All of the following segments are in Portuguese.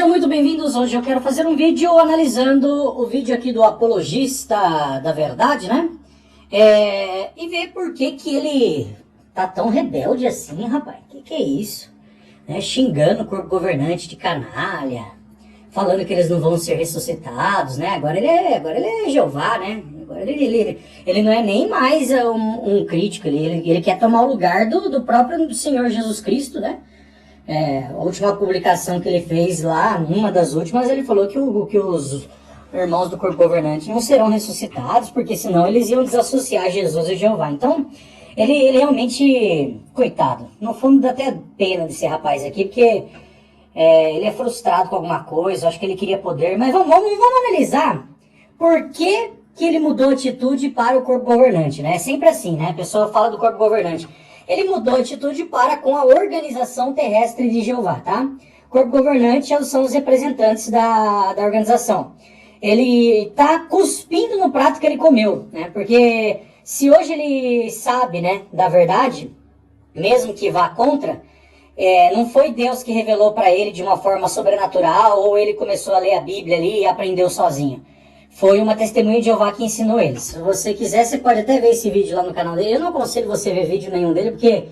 Sejam muito bem-vindos. Hoje eu quero fazer um vídeo analisando o vídeo aqui do apologista da verdade, né? E ver por que ele tá tão rebelde assim, rapaz. Que é isso? Xingando o corpo governante de canalha, falando que eles não vão ser ressuscitados, né? Agora ele é Jeová, né? Agora ele não é nem mais um crítico, ele quer tomar o lugar do próprio Senhor Jesus Cristo, né? A última publicação que ele fez lá, numa das últimas, ele falou que os irmãos do corpo governante não serão ressuscitados, porque senão eles iam desassociar Jesus e Jeová. Então, ele realmente, coitado, no fundo dá até pena desse rapaz aqui, porque ele é frustrado com alguma coisa, acho que ele queria poder, mas vamos analisar por que ele mudou a atitude para o corpo governante, né? É sempre assim, né? A pessoa fala do corpo governante. Ele mudou a atitude para com a Organização Terrestre de Jeová, tá? O corpo governante são os representantes da organização. Ele tá cuspindo no prato que ele comeu, né? Porque se hoje ele sabe, né, da verdade, mesmo que vá contra, não foi Deus que revelou para ele de uma forma sobrenatural, ou ele começou a ler a Bíblia ali e aprendeu sozinho. Foi uma testemunha de Jeová que ensinou eles. Se você quiser, você pode até ver esse vídeo lá no canal dele. Eu não aconselho você ver vídeo nenhum dele, porque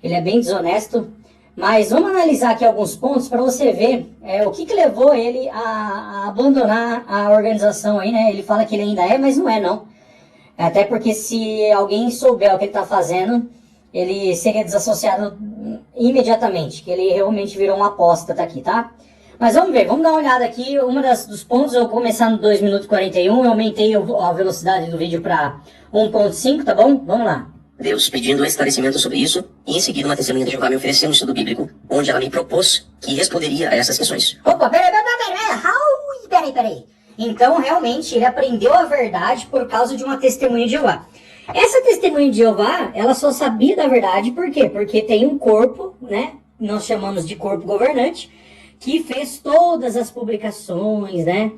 ele é bem desonesto. Mas vamos analisar aqui alguns pontos para você ver o que levou ele a abandonar a organização aí, né? Ele fala que ele ainda é, mas não é não. Até porque se alguém souber o que ele está fazendo, ele seria desassociado imediatamente, que ele realmente virou um apóstata aqui, tá? Mas vamos ver, vamos dar uma olhada aqui. Dos pontos, eu vou começar no 2 minutos e 41, eu aumentei a velocidade do vídeo para 1.5, tá bom? Vamos lá. Deus pedindo esclarecimento sobre isso, e em seguida uma testemunha de Jeová me ofereceu um estudo bíblico, onde ela me propôs que responderia a essas questões. Opa, peraí. Então, realmente, ele aprendeu a verdade por causa de uma testemunha de Jeová. Essa testemunha de Jeová, ela só sabia da verdade, por quê? Porque tem um corpo, né? Nós chamamos de corpo governante, que fez todas as publicações, né?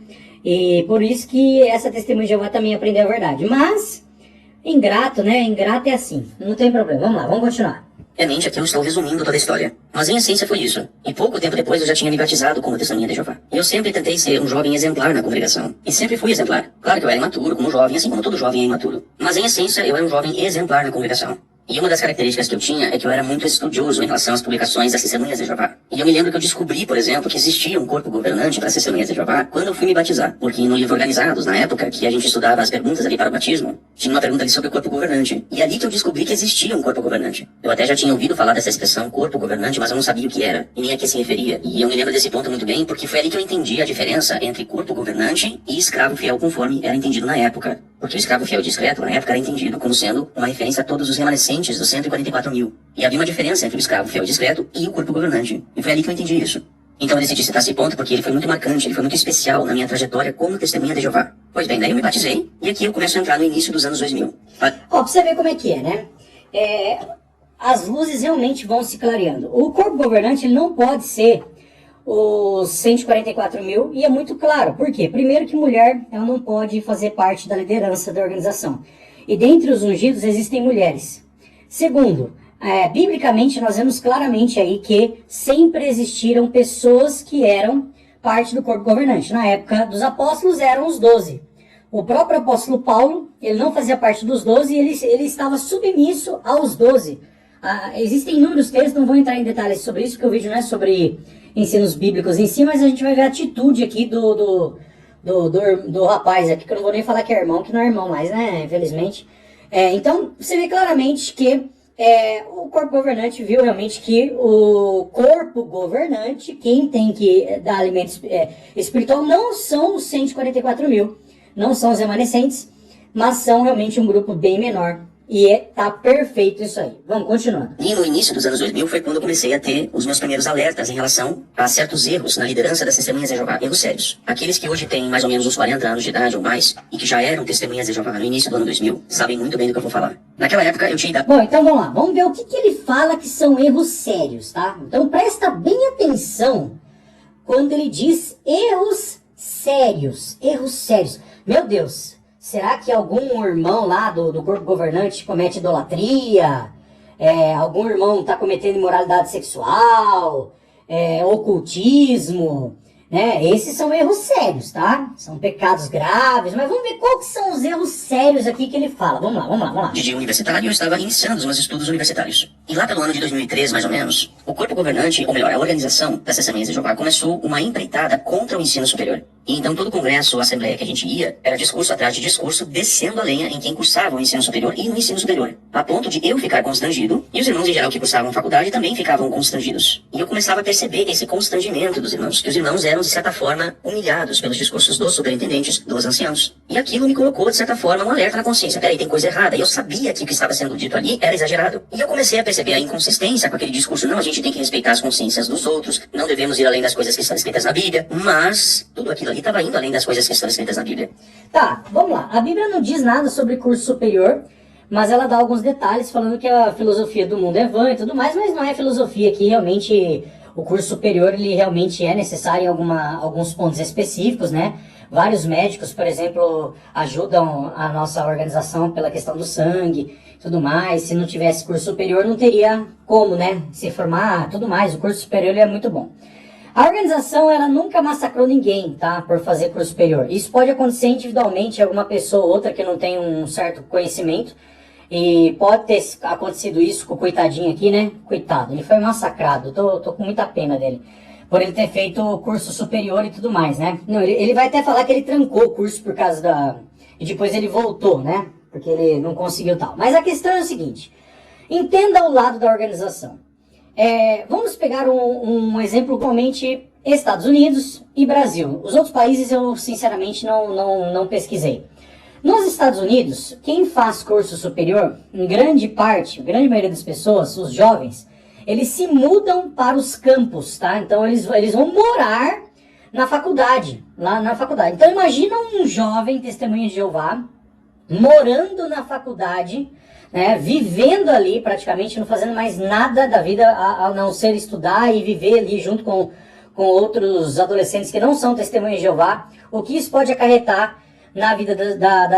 E por isso que essa testemunha de Jeová também aprendeu a verdade. Mas, ingrato, né? Ingrato é assim, não tem problema. Vamos lá, vamos continuar. Aqui eu estou resumindo toda a história. Mas em essência foi isso. E pouco tempo depois eu já tinha me batizado como testemunha de Jeová. Eu sempre tentei ser um jovem exemplar na congregação. E sempre fui exemplar. Claro que eu era imaturo como jovem, assim como todo jovem é imaturo. Mas em essência eu era um jovem exemplar na congregação. E uma das características que eu tinha é que eu era muito estudioso em relação às publicações das testemunhas de Jeová. E eu me lembro que eu descobri, por exemplo, que existia um corpo governante para as testemunhas de Jeová quando eu fui me batizar. Porque no livro Organizados, na época que a gente estudava as perguntas ali para o batismo, tinha uma pergunta ali sobre o corpo governante. E ali que eu descobri que existia um corpo governante. Eu até já tinha ouvido falar dessa expressão corpo governante, mas eu não sabia o que era e nem a que se referia. E eu me lembro desse ponto muito bem porque foi ali que eu entendi a diferença entre corpo governante e escravo fiel conforme era entendido na época. Porque o escravo fiel discreto, na época, era entendido como sendo uma referência a todos os remanescentes dos 144 mil. E havia uma diferença entre o escravo fiel discreto e o corpo governante. E foi ali que eu entendi isso. Então eu decidi citar esse ponto porque ele foi muito marcante, ele foi muito especial na minha trajetória como testemunha de Jeová. Pois bem, daí eu me batizei, e aqui eu começo a entrar no início dos anos 2000. Pra você ver como é que é, né? As luzes realmente vão se clareando. O corpo governante, ele não pode ser os 144 mil, e é muito claro. Por quê? Primeiro que mulher, ela não pode fazer parte da liderança da organização. E dentre os ungidos existem mulheres. Segundo, biblicamente nós vemos claramente aí que sempre existiram pessoas que eram parte do corpo governante. Na época dos apóstolos eram os 12. O próprio apóstolo Paulo, ele não fazia parte dos 12 e ele estava submisso aos 12. Existem inúmeros textos, não vou entrar em detalhes sobre isso, porque o vídeo não é sobre ensinos bíblicos em si, mas a gente vai ver a atitude aqui do rapaz aqui, que eu não vou nem falar que é irmão, que não é irmão mais, né, infelizmente. Então, você vê claramente que o corpo governante viu realmente que o corpo governante, quem tem que dar alimento espiritual, não são os 144 mil, não são os remanescentes, mas são realmente um grupo bem menor. E tá perfeito isso aí. Vamos continuando. E no início dos anos 2000 foi quando eu comecei a ter os meus primeiros alertas em relação a certos erros na liderança das testemunhas de Jeová. Erros sérios. Aqueles que hoje têm mais ou menos uns 40 anos de idade ou mais, e que já eram testemunhas de Jeová no início do ano 2000, sabem muito bem do que eu vou falar. Naquela época eu tinha idade... Bom, então vamos lá. Vamos ver o que ele fala que são erros sérios, tá? Então presta bem atenção quando ele diz erros sérios. Erros sérios. Meu Deus... Será que algum irmão lá do corpo governante comete idolatria? Algum irmão está cometendo imoralidade sexual? Ocultismo? né? Esses são erros sérios, tá? São pecados graves, mas vamos ver qual que são os erros sérios aqui que ele fala. Vamos lá. De dia universitário, eu estava iniciando os meus estudos universitários. E lá pelo ano de 2003, mais ou menos, o corpo governante, ou melhor, a organização das Testemunhas de Jeová começou uma empreitada contra o ensino superior. E então todo o congresso ou assembleia que a gente ia, era discurso atrás de discurso, descendo a lenha em quem cursava o ensino superior e o ensino superior. A ponto de eu ficar constrangido, e os irmãos em geral que cursavam faculdade também ficavam constrangidos. E eu começava a perceber esse constrangimento dos irmãos, que os irmãos eram, de certa forma, humilhados pelos discursos dos superintendentes, dos anciãos. E aquilo me colocou, de certa forma, um alerta na consciência. Peraí, tem coisa errada. E eu sabia que o que estava sendo dito ali era exagerado. E eu comecei a perceber a inconsistência com aquele discurso. Não, a gente tem que respeitar as consciências dos outros, não devemos ir além das coisas que estão escritas na Bíblia. Mas tudo aquilo ali estava indo além das coisas que estão escritas na Bíblia. Tá, vamos lá. A Bíblia não diz nada sobre curso superior, mas ela dá alguns detalhes falando que a filosofia do mundo é vã e tudo mais, mas não é filosofia que realmente o curso superior ele realmente é necessário em alguns pontos específicos, né? Vários médicos, por exemplo, ajudam a nossa organização pela questão do sangue e tudo mais. Se não tivesse curso superior, não teria como, né? Se formar, tudo mais. O curso superior ele é muito bom. A organização, ela nunca massacrou ninguém, tá? Por fazer curso superior. Isso pode acontecer individualmente, alguma pessoa ou outra que não tem um certo conhecimento. E pode ter acontecido isso com o coitadinho aqui, né? Coitado, ele foi massacrado. Tô com muita pena dele. Por ele ter feito o curso superior e tudo mais, né? Não, ele vai até falar que ele trancou o curso por causa da... E depois ele voltou, né? Porque ele não conseguiu tal. Mas a questão é o seguinte. Entenda o lado da organização. Vamos pegar um exemplo igualmente Estados Unidos e Brasil. Os outros países eu sinceramente não pesquisei. Nos Estados Unidos, quem faz curso superior, em grande parte, a grande maioria das pessoas, os jovens, eles se mudam para os campos, tá? Então eles vão morar na faculdade, lá na faculdade. Então imagina um jovem testemunha de Jeová morando na faculdade, né, vivendo ali praticamente, não fazendo mais nada da vida a não ser estudar e viver ali junto com outros adolescentes que não são testemunhas de Jeová, o que isso pode acarretar na vida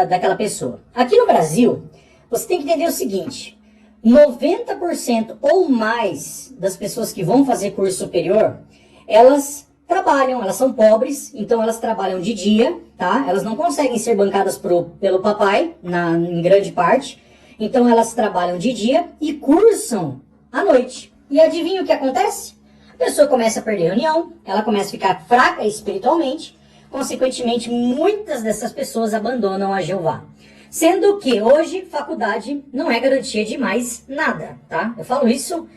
daquela pessoa. Aqui no Brasil, você tem que entender o seguinte, 90% ou mais das pessoas que vão fazer curso superior, elas trabalham, elas são pobres, então elas trabalham de dia, tá? Elas não conseguem ser bancadas pelo papai, em grande parte, então elas trabalham de dia e cursam à noite. E adivinha o que acontece? A pessoa começa a perder reunião, ela começa a ficar fraca espiritualmente, consequentemente muitas dessas pessoas abandonam a Jeová. Sendo que hoje faculdade não é garantia de mais nada, tá? Eu falo isso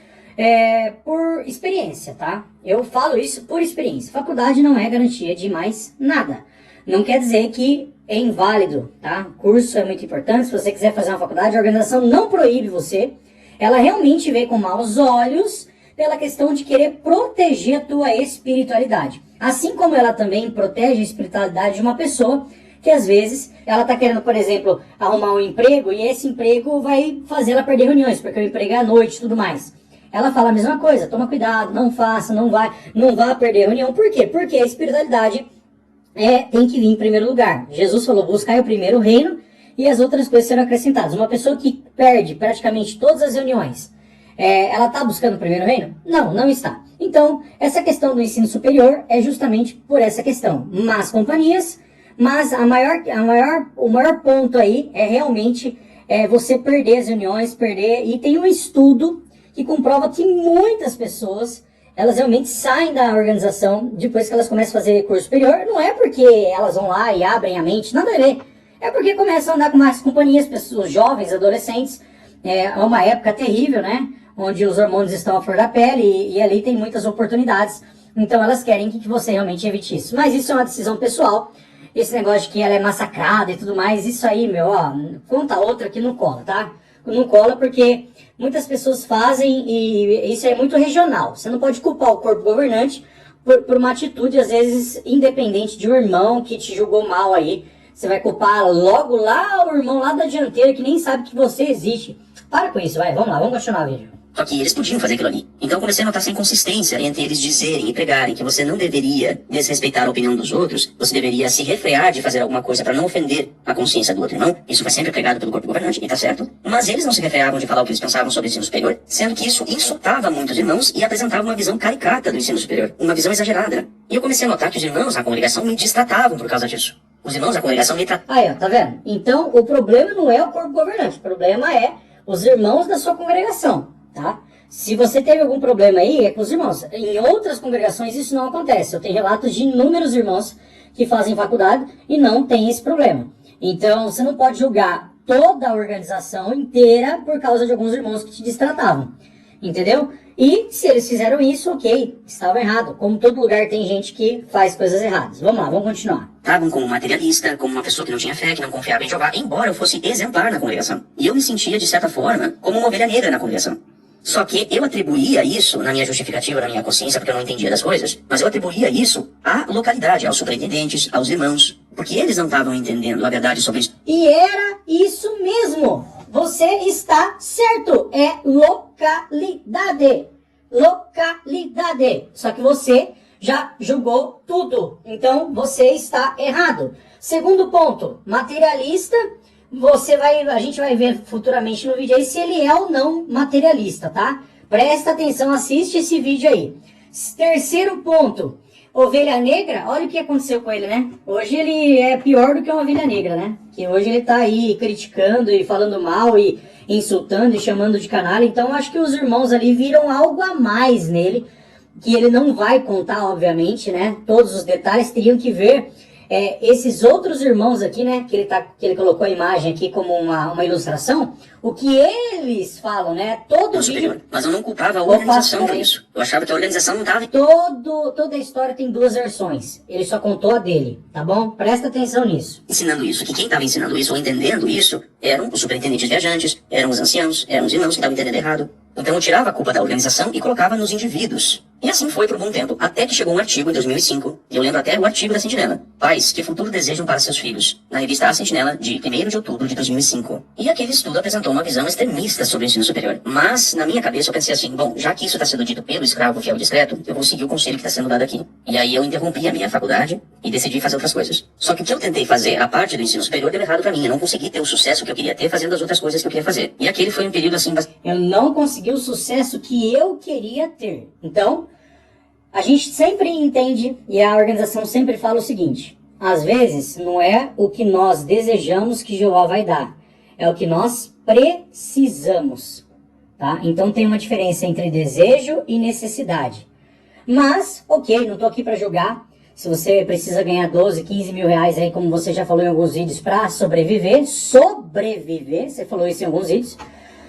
por experiência, tá? Eu falo isso por experiência. Faculdade não é garantia de mais nada. Não quer dizer que é inválido, tá? Curso é muito importante. Se você quiser fazer uma faculdade, a organização não proíbe você. Ela realmente vê com maus olhos pela questão de querer proteger a tua espiritualidade. Assim como ela também protege a espiritualidade de uma pessoa que às vezes ela está querendo, por exemplo, arrumar um emprego e esse emprego vai fazer ela perder reuniões, porque o emprego é à noite e tudo mais. Ela fala a mesma coisa, toma cuidado, não faça, não vá perder reunião. Por quê? Porque a espiritualidade tem que vir em primeiro lugar. Jesus falou, buscai o primeiro reino e as outras coisas serão acrescentadas. Uma pessoa que perde praticamente todas as reuniões, ela está buscando o primeiro reino? Não, não está. Então, essa questão do ensino superior é justamente por essa questão. Más companhias, mas o maior ponto aí é realmente você perder as reuniões, e tem um estudo que comprova que muitas pessoas, elas realmente saem da organização depois que elas começam a fazer curso superior. Não é porque elas vão lá e abrem a mente, nada a ver. É porque começam a andar com mais companhias, pessoas jovens, adolescentes. É uma época terrível, né? Onde os hormônios estão à flor da pele e ali tem muitas oportunidades. Então elas querem que você realmente evite isso. Mas isso é uma decisão pessoal. Esse negócio de que ela é massacrada e tudo mais, isso aí, conta outra que não cola, tá? Não cola porque muitas pessoas fazem e isso é muito regional. Você não pode culpar o corpo governante por uma atitude, às vezes, independente de um irmão que te julgou mal aí. Você vai culpar logo lá o irmão lá da dianteira que nem sabe que você existe. Para com isso, vai, vamos lá, vamos continuar o vídeo. Só que eles podiam fazer aquilo ali. Então eu comecei a notar essa inconsistência entre eles dizerem e pregarem que você não deveria desrespeitar a opinião dos outros, você deveria se refrear de fazer alguma coisa para não ofender a consciência do outro irmão. Isso foi sempre pregado pelo corpo governante, e tá certo. Mas eles não se refreavam de falar o que eles pensavam sobre o ensino superior, sendo que isso insultava muitos irmãos e apresentava uma visão caricata do ensino superior, uma visão exagerada. E eu comecei a notar que os irmãos na congregação me destratavam por causa disso. Os irmãos da congregação me tratavam. Aí, ó, tá vendo? Então, o problema não é o corpo governante, o problema é os irmãos da sua congregação, tá? Se você teve algum problema aí, é com os irmãos. Em outras congregações isso não acontece. Eu tenho relatos de inúmeros irmãos que fazem faculdade e não tem esse problema. Então, você não pode julgar toda a organização inteira por causa de alguns irmãos que te destratavam. Entendeu? E se eles fizeram isso, ok, estavam errados. Como todo lugar tem gente que faz coisas erradas. Vamos lá, vamos continuar. Estavam como materialista, como uma pessoa que não tinha fé, que não confiava em Jeová, embora eu fosse exemplar na congregação. E eu me sentia, de certa forma, como uma ovelha negra na congregação. Só que eu atribuía isso, na minha justificativa, na minha consciência, porque eu não entendia das coisas, mas eu atribuía isso à localidade, aos superintendentes, aos irmãos, porque eles não estavam entendendo a verdade sobre isso. E era isso mesmo. Você está certo. É localidade. Localidade. Só que você já julgou tudo. Então, você está errado. Segundo ponto, materialista. A gente vai ver futuramente no vídeo aí se ele é ou não materialista, tá? Presta atenção, assiste esse vídeo aí. Terceiro ponto, ovelha negra, olha o que aconteceu com ele, né? Hoje ele é pior do que uma ovelha negra, né? Que hoje ele tá aí criticando e falando mal e insultando e chamando de canalha. Então acho que os irmãos ali viram algo a mais nele, que ele não vai contar, obviamente, né? Todos os detalhes, teriam que ver esses outros irmãos aqui, né, que ele colocou a imagem aqui como uma ilustração, o que eles falam, né, todo vídeo... Mas eu não culpava a organização por isso. Eu achava que a organização não estava... Toda a história tem duas versões. Ele só contou a dele, tá bom? Presta atenção nisso. Ensinando isso, que quem estava ensinando isso ou entendendo isso eram os superintendentes viajantes, eram os anciãos, eram os irmãos que estavam entendendo errado. Então eu tirava a culpa da organização e colocava nos indivíduos. E assim foi por um bom tempo, até que chegou um artigo em 2005, e eu lembro até o artigo da Sentinela. Pais, que futuro desejam para seus filhos? Na revista A Sentinela, de 1º de outubro de 2005. E aquele estudo apresentou uma visão extremista sobre o ensino superior. Mas, na minha cabeça, eu pensei assim, bom, já que isso está sendo dito pelo escravo fiel e discreto, eu vou seguir o conselho que está sendo dado aqui. E aí eu interrompi a minha faculdade e decidi fazer outras coisas. Só que o que eu tentei fazer, a parte do ensino superior, deu errado para mim. Eu não consegui ter o sucesso que eu queria ter fazendo as outras coisas que eu queria fazer. E aquele foi um período assim... Eu não consegui o sucesso que eu queria ter. Então... a gente sempre entende e a organização sempre fala o seguinte: às vezes não é o que nós desejamos que Jeová vai dar, é o que nós precisamos, tá? Então tem uma diferença entre desejo e necessidade. Mas, ok, não tô aqui para julgar. Se você precisa ganhar 12, 15 mil reais aí, como você já falou em alguns vídeos, para sobreviver, você falou isso em alguns vídeos,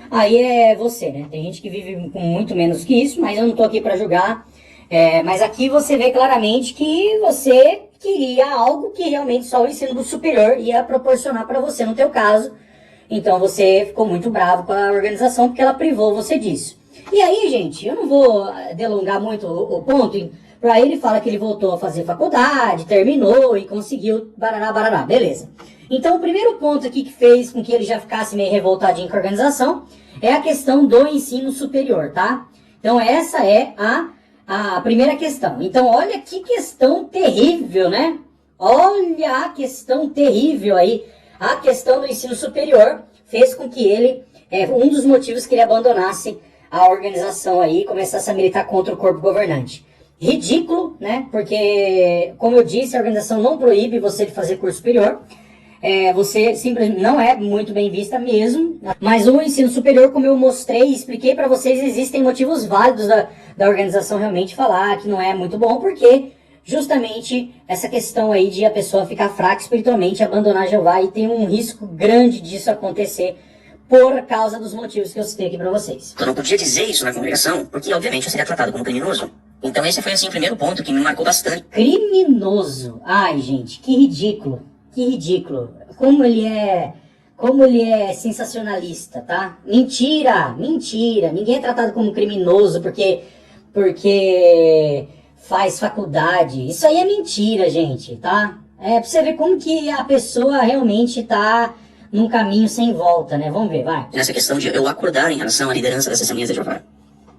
aí é você, né? Tem gente que vive com muito menos que isso, mas eu não tô aqui para julgar. Mas aqui você vê claramente que você queria algo que realmente só o ensino superior ia proporcionar para você no teu caso. Então você ficou muito bravo com a organização porque ela privou você disso. E aí, gente, eu não vou delongar muito o ponto. Para ele fala que ele voltou a fazer faculdade, terminou e conseguiu barará, barará, beleza. Então o primeiro ponto aqui que fez com que ele já ficasse meio revoltadinho com a organização é a questão do ensino superior, tá? Então essa é a primeira questão. Então, olha que questão terrível, né? Olha a questão terrível aí. A questão do ensino superior fez com que ele, um dos motivos que ele abandonasse a organização aí, começasse a militar contra o corpo governante. Ridículo, né? Porque, como eu disse, a organização não proíbe você de fazer curso superior. Você simplesmente não é muito bem vista mesmo, mas o ensino superior, como eu mostrei e expliquei para vocês, existem motivos válidos da organização realmente falar que não é muito bom, porque justamente essa questão aí de a pessoa ficar fraca espiritualmente, abandonar Jeová, e tem um risco grande disso acontecer por causa dos motivos que eu citei aqui para vocês. Eu não podia dizer isso na congregação, porque obviamente eu seria tratado como criminoso. Então esse foi assim o primeiro ponto que me marcou bastante. Criminoso? Ai, gente, que ridículo. Que ridículo. Como ele é sensacionalista, tá? Mentira, mentira. Ninguém é tratado como criminoso porque faz faculdade. Isso aí é mentira, gente, tá? Pra você ver como que a pessoa realmente tá num caminho sem volta, né? Vamos ver, vai. Nessa questão de eu acordar em relação à liderança das Assembleias de Jeová.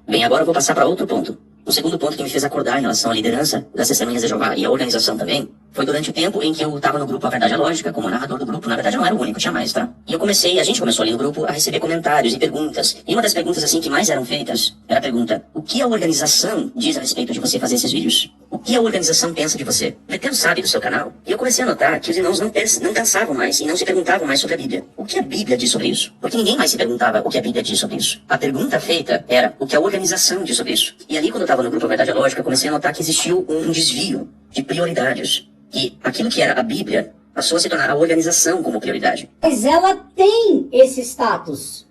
Bem, agora eu vou passar para outro ponto. O segundo ponto que me fez acordar em relação à liderança das Testemunhas de Jeová e à organização também, foi durante o tempo em que eu estava no grupo A Verdade é Lógica, como narrador do grupo. Na verdade eu não era o único, tinha mais, tá? E a gente começou ali no grupo a receber comentários e perguntas. E uma das perguntas assim que mais eram feitas era a pergunta: o que a organização diz a respeito de você fazer esses vídeos? O que a organização pensa de você? O Betel sabe do seu canal? E eu comecei a notar que os irmãos não pensavam mais e não se perguntavam mais sobre a Bíblia. O que a Bíblia diz sobre isso? Porque ninguém mais se perguntava o que a Bíblia diz sobre isso. A pergunta feita era o que a organização diz sobre isso. E ali, quando eu estava no grupo A Verdade é Lógica, eu comecei a notar que existiu um desvio de prioridades. E aquilo que era a Bíblia passou a se tornar a organização como prioridade. Mas ela tem esse status.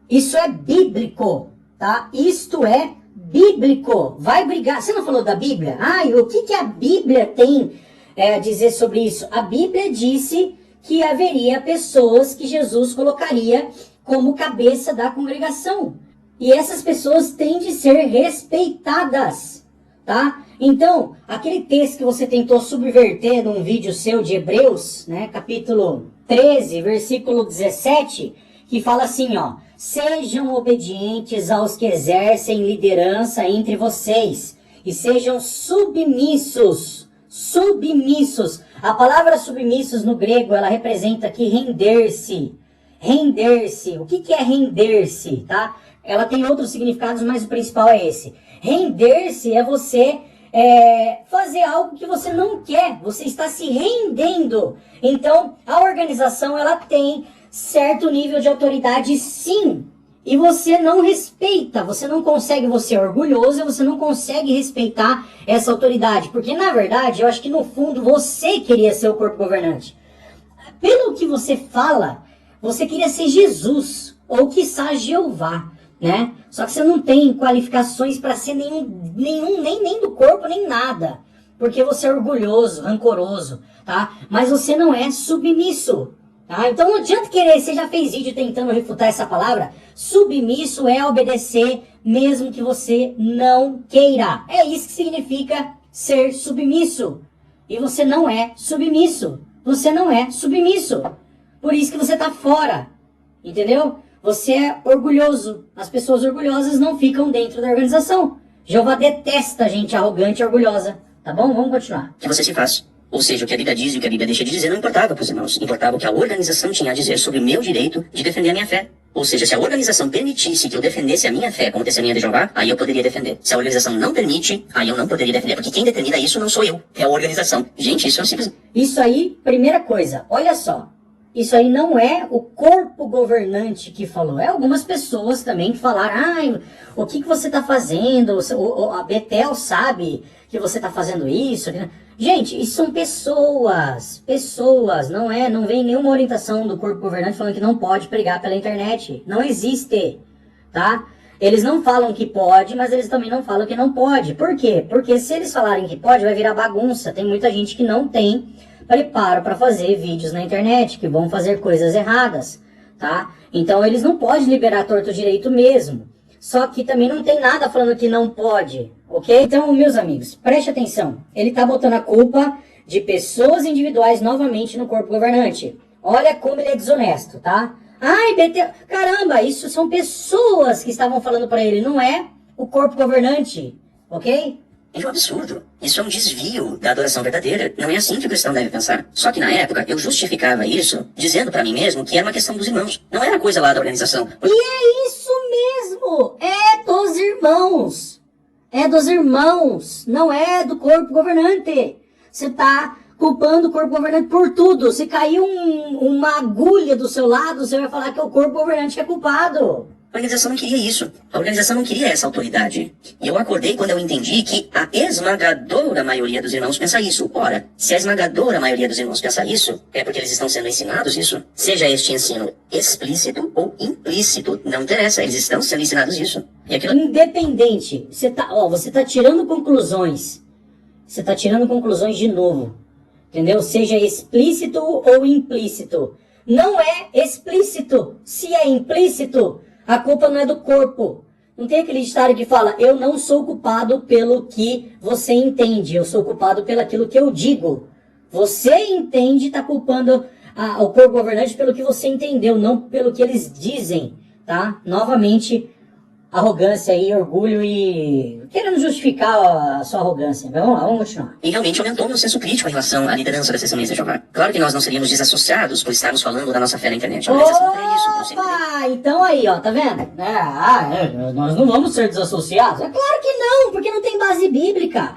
Isso é bíblico, tá? Isto é bíblico. Vai brigar. Você não falou da Bíblia? E o que a Bíblia tem a dizer sobre isso? A Bíblia disse que haveria pessoas que Jesus colocaria como cabeça da congregação. E essas pessoas têm de ser respeitadas, tá? Então, aquele texto que você tentou subverter num vídeo seu de Hebreus, né, capítulo 13, versículo 17, que fala assim, ó: sejam obedientes aos que exercem liderança entre vocês e sejam submissos. Submissos. A palavra submissos no grego, ela representa aqui render-se. Render-se. O que é render-se, tá? Ela tem outros significados, mas o principal é esse. Render-se é você fazer algo que você não quer. Você está se rendendo. Então, a organização, ela tem certo nível de autoridade, sim. E você não respeita, você não consegue, você é orgulhoso, você não consegue respeitar essa autoridade. Porque, na verdade, eu acho que no fundo você queria ser o corpo governante. Pelo que você fala, você queria ser Jesus, ou quiçá Jeová, né? Só que você não tem qualificações para ser nem do corpo, nem nada. Porque você é orgulhoso, rancoroso, tá? Mas você não é submisso. Tá? Então não adianta querer, você já fez vídeo tentando refutar essa palavra. Submisso é obedecer mesmo que você não queira. É isso que significa ser submisso. E você não é submisso. Você não é submisso. Por isso que você está fora. Entendeu? Você é orgulhoso. As pessoas orgulhosas não ficam dentro da organização. Jeová detesta gente arrogante e orgulhosa. Tá bom? Vamos continuar. Que você se faz. Ou seja, o que a Bíblia diz e o que a Bíblia deixa de dizer não importava para os irmãos. Importava o que a organização tinha a dizer sobre o meu direito de defender a minha fé. Ou seja, se a organização permitisse que eu defendesse a minha fé como testemunha de Jeová, aí eu poderia defender. Se a organização não permite, aí eu não poderia defender. Porque quem determina isso não sou eu, é a organização. Gente, isso é simples. Isso aí, primeira coisa, olha só. Isso aí não é o corpo governante que falou. É algumas pessoas também que falaram: o que você está fazendo? A Betel sabe que você está fazendo isso. Gente, isso são pessoas. Pessoas, não vem nenhuma orientação do corpo governante falando que não pode pregar pela internet. Não existe, tá? Eles não falam que pode, mas eles também não falam que não pode. Por quê? Porque se eles falarem que pode, vai virar bagunça. Tem muita gente que não tem preparo para fazer vídeos na internet, que vão fazer coisas erradas, tá? Então eles não podem liberar torto direito mesmo. Só que também não tem nada falando que não pode, ok? Então, meus amigos, preste atenção. Ele está botando a culpa de pessoas individuais novamente no corpo governante. Olha como ele é desonesto, tá? Betel, caramba, isso são pessoas que estavam falando para ele, não é o corpo governante, ok? É um absurdo. Isso é um desvio da adoração verdadeira. Não é assim que o cristão deve pensar. Só que na época eu justificava isso dizendo para mim mesmo que era uma questão dos irmãos. Não era coisa lá da organização. E é isso mesmo. É dos irmãos. É dos irmãos. Não é do corpo governante. Você tá culpando o corpo governante por tudo. Se cair uma agulha do seu lado, você vai falar que é o corpo governante que é culpado. A organização não queria isso. A organização não queria essa autoridade. E eu acordei quando eu entendi que a esmagadora maioria dos irmãos pensa isso. Ora, se a esmagadora maioria dos irmãos pensa isso, é porque eles estão sendo ensinados isso. Seja este ensino explícito ou implícito, não interessa, eles estão sendo ensinados isso. E aquilo... Independente, você tá tirando conclusões. Você tá tirando conclusões de novo. Entendeu? Seja explícito ou implícito. Não é explícito. Se é implícito, a culpa não é do corpo. Não tem aquele ditado que fala: eu não sou culpado pelo que você entende, eu sou culpado pelo aquilo que eu digo. Você entende e está culpando o corpo governante pelo que você entendeu, não pelo que eles dizem, tá? Novamente, arrogância e orgulho e querendo justificar a sua arrogância. Vamos lá, vamos continuar. E realmente aumentou meu senso crítico em relação à liderança das testemunhas de Jeová. Claro que nós não seríamos desassociados por estarmos falando da nossa fé na internet. Mas essa não é isso, não sei. Opa! Então aí, ó, tá vendo? Nós não vamos ser desassociados? É claro que não, porque não tem base bíblica.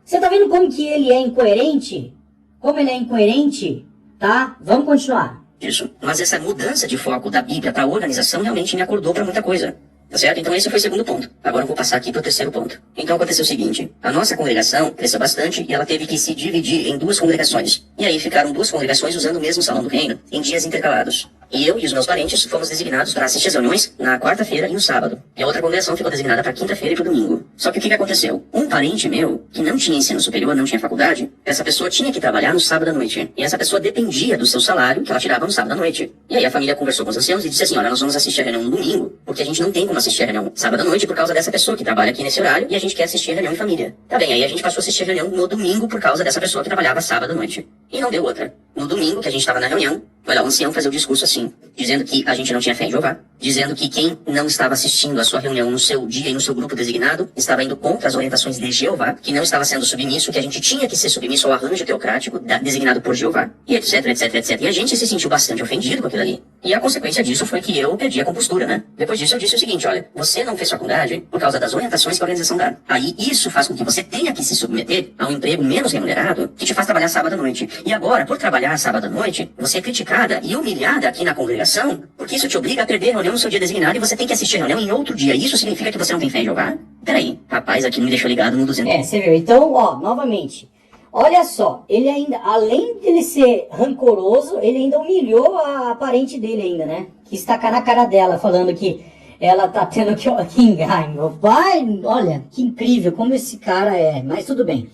Você tá vendo como que ele é incoerente? Como ele é incoerente, tá? Vamos continuar. Disso. Mas essa mudança de foco da Bíblia para a organização realmente me acordou para muita coisa. Tá certo? Então esse foi o segundo ponto. Agora eu vou passar aqui para o terceiro ponto. Então aconteceu o seguinte. A nossa congregação cresceu bastante e ela teve que se dividir em 2 congregações. E aí ficaram 2 congregações usando o mesmo salão do reino em dias intercalados. E eu e os meus parentes fomos designados para assistir as reuniões na quarta-feira e no sábado. E a outra congregação ficou designada para quinta-feira e para domingo. Só que o que aconteceu? Um parente meu, que não tinha ensino superior, não tinha faculdade, essa pessoa tinha que trabalhar no sábado à noite. E essa pessoa dependia do seu salário que ela tirava no sábado à noite. E aí a família conversou com os anciãos e disse assim, olha, nós vamos assistir a reunião no domingo, porque a gente não tem como assistir a reunião sábado à noite por causa dessa pessoa que trabalha aqui nesse horário e a gente quer assistir a reunião em família. Tá bem, aí a gente passou a assistir a reunião no domingo por causa dessa pessoa que trabalhava sábado à noite. E não deu outra. No domingo, que a gente estava na reunião, foi lá o ancião fazer o discurso assim, dizendo que a gente não tinha fé em Jeová, dizendo que quem não estava assistindo a sua reunião no seu dia e no seu grupo designado estava indo contra as orientações de Jeová, que não estava sendo submisso, que a gente tinha que ser submisso ao arranjo teocrático designado por Jeová, e etc, etc, etc. E a gente se sentiu bastante ofendido com aquilo ali. E a consequência disso foi que eu perdi a compostura, né? Depois disso eu disse o seguinte, olha, você não fez faculdade por causa das orientações que a organização dá. Aí isso faz com que você tenha que se submeter a um emprego menos remunerado, que te faz trabalhar sábado à noite. E agora, por trabalhar sábado à noite, você é criticada e humilhada aqui na congregação, porque isso te obriga a perder a reunião no seu dia designado e você tem que assistir a reunião em outro dia. Isso significa que você não tem fé em Jeová? Peraí, rapaz, aqui não me deixou ligado no 200. Você viu? Então, ó, novamente, olha só, ele ainda, além de ele ser rancoroso, ele ainda humilhou a parente dele ainda, né? Quis tacar na cara dela, falando que ela tá tendo que enganar. Meu pai, olha, que incrível como esse cara é, mas tudo bem.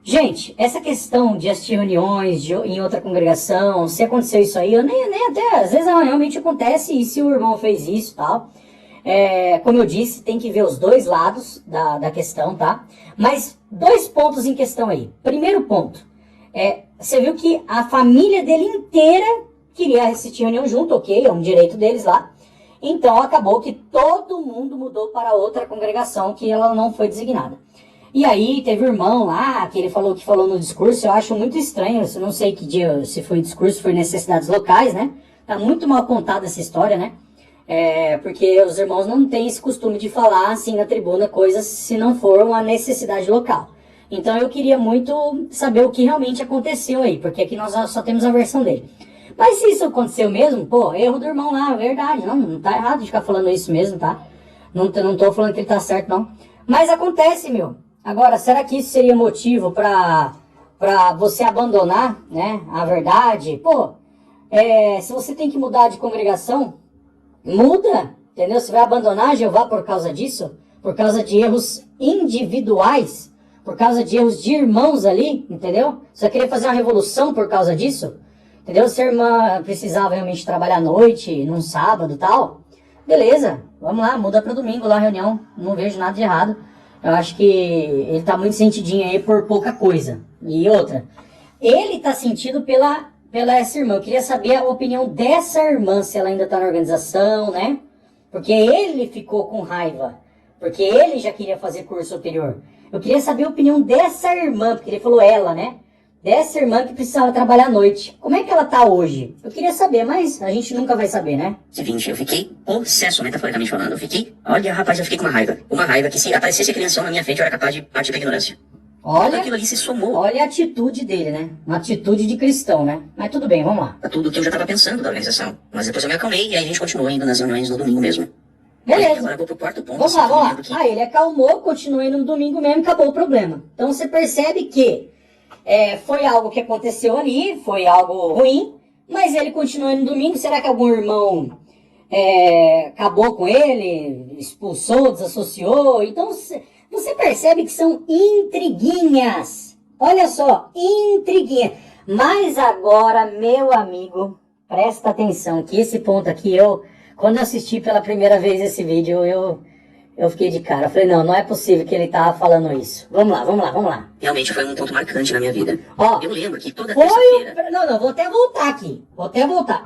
Gente, essa questão de assistir reuniões em outra congregação, se aconteceu isso aí, eu nem até, às vezes realmente acontece, e se o irmão fez isso e tal, como eu disse, tem que ver os 2 lados da questão, tá? Mas 2 pontos em questão aí. Primeiro ponto, você viu que a família dele inteira queria assistir reunião junto, ok, é um direito deles lá. Então acabou que todo mundo mudou para outra congregação que ela não foi designada. E aí teve o irmão lá, que ele falou no discurso, eu acho muito estranho, eu não sei que dia, se foi discurso, foi necessidades locais, né? Tá muito mal contada essa história, né? Porque os irmãos não têm esse costume de falar assim na tribuna coisas se não for uma necessidade local. Então eu queria muito saber o que realmente aconteceu aí, porque aqui nós só temos a versão dele. Mas se isso aconteceu mesmo, pô, erro do irmão lá, verdade, não tá errado de ficar falando isso mesmo, tá? Não tô falando que ele tá certo, não. Mas acontece, meu. Agora, será que isso seria motivo pra você abandonar, né, a verdade? Pô, se você tem que mudar de congregação, muda, entendeu? Você vai abandonar Jeová por causa disso? Por causa de erros individuais? Por causa de erros de irmãos ali, entendeu? Você vai querer fazer uma revolução por causa disso? Entendeu? Se a irmã precisava realmente trabalhar à noite, num sábado e tal, beleza, vamos lá, muda para domingo lá a reunião, não vejo nada de errado. Eu acho que ele tá muito sentidinho aí por pouca coisa. E outra, ele tá sentido pela essa irmã. Eu queria saber a opinião dessa irmã, se ela ainda tá na organização, né? Porque ele ficou com raiva. Porque ele já queria fazer curso superior. Eu queria saber a opinião dessa irmã, porque ele falou ela, né? Dessa irmã que precisava trabalhar à noite. Como é que ela tá hoje? Eu queria saber, mas a gente nunca vai saber, né? Seguinte, eu fiquei possesso, metaforicamente falando. Olha, rapaz, eu fiquei com uma raiva. Uma raiva que se aparecesse a criança na minha frente, eu era capaz de partir da ignorância. Tudo aquilo ali se somou. Olha a atitude dele, né? Uma atitude de cristão, né? Mas tudo bem, vamos lá. A tudo que eu já tava pensando da organização. Mas depois eu me acalmei e aí a gente continuou indo nas reuniões no domingo mesmo. Beleza. Agora eu vou pro quarto ponto. Vamos lá. Ele acalmou, continuou indo no domingo mesmo e acabou o problema. Então você percebe que foi algo que aconteceu ali, foi algo ruim, mas ele continuou indo no domingo. Será que algum irmão acabou com ele, expulsou, desassociou? Então você percebe que são intriguinhas. Olha só, intriguinha. Mas agora, meu amigo, presta atenção que esse ponto aqui, quando eu assisti pela primeira vez esse vídeo, eu fiquei de cara. Eu falei, não é possível que ele tava falando isso. Vamos lá. Realmente foi um ponto marcante na minha vida. Ó, eu lembro que toda terça-feira... Não, vou até voltar aqui.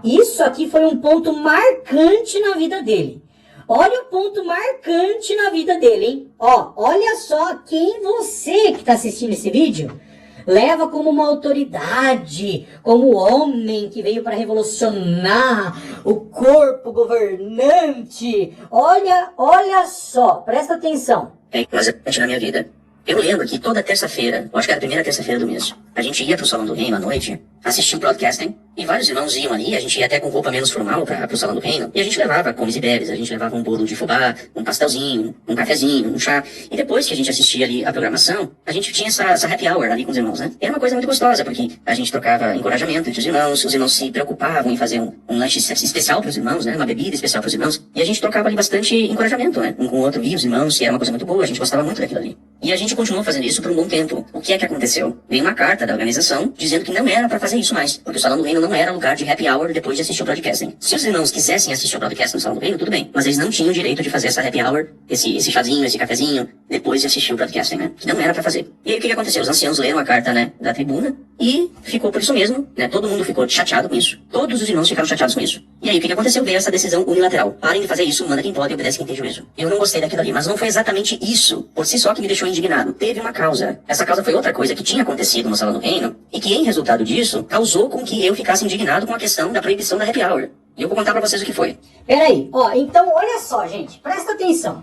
Isso aqui foi um ponto marcante na vida dele. Olha o ponto marcante na vida dele, hein? Ó, olha só quem você que está assistindo esse vídeo leva como uma autoridade, como homem que veio para revolucionar o corpo governante. Olha só, presta atenção. Mas na minha vida, eu lembro que toda terça-feira, acho que era a primeira terça-feira do mês, a gente ia pro Salão do Reino à noite, assistir o broadcasting, e vários irmãos iam ali, a gente ia até com roupa menos formal pro Salão do Reino, e a gente levava comes e bebes, a gente levava um bolo de fubá, um pastelzinho, um cafezinho, um chá, e depois que a gente assistia ali a programação, a gente tinha essa happy hour ali com os irmãos, né? E era uma coisa muito gostosa, porque a gente trocava encorajamento entre os irmãos se preocupavam em fazer um lanche especial pros irmãos, né? Uma bebida especial pros irmãos, e a gente trocava ali bastante encorajamento, né? Um com o outro, via os irmãos, e era uma coisa muito boa, a gente gostava muito daquilo ali. E a gente continuou fazendo isso por um bom tempo. O que é que aconteceu? Veio uma carta da organização dizendo que não era pra fazer isso mais, porque o Salão do Reino não era lugar de happy hour depois de assistir o broadcasting. Se os irmãos quisessem assistir o broadcasting no Salão do Reino, tudo bem, mas eles não tinham direito de fazer essa happy hour, esse chazinho, esse cafezinho, depois de assistir o broadcasting, né? Que não era pra fazer. E aí o que aconteceu? Os anciãos leram a carta, né, da tribuna e ficou por isso mesmo, né? Todo mundo ficou chateado com isso. Todos os irmãos ficaram chateados com isso. E aí o que aconteceu? Veio essa decisão unilateral. Parem de fazer isso, manda quem pode, obedece quem tem juízo. Eu não gostei daquilo ali, mas não foi exatamente isso, por si só, que me deixou indignado. Teve uma causa. Essa causa foi outra coisa que tinha acontecido no Salão do Reino e que, em resultado disso, causou com que eu ficasse indignado com a questão da proibição da happy hour. E eu vou contar pra vocês o que foi. Peraí, ó, então olha só, gente, presta atenção.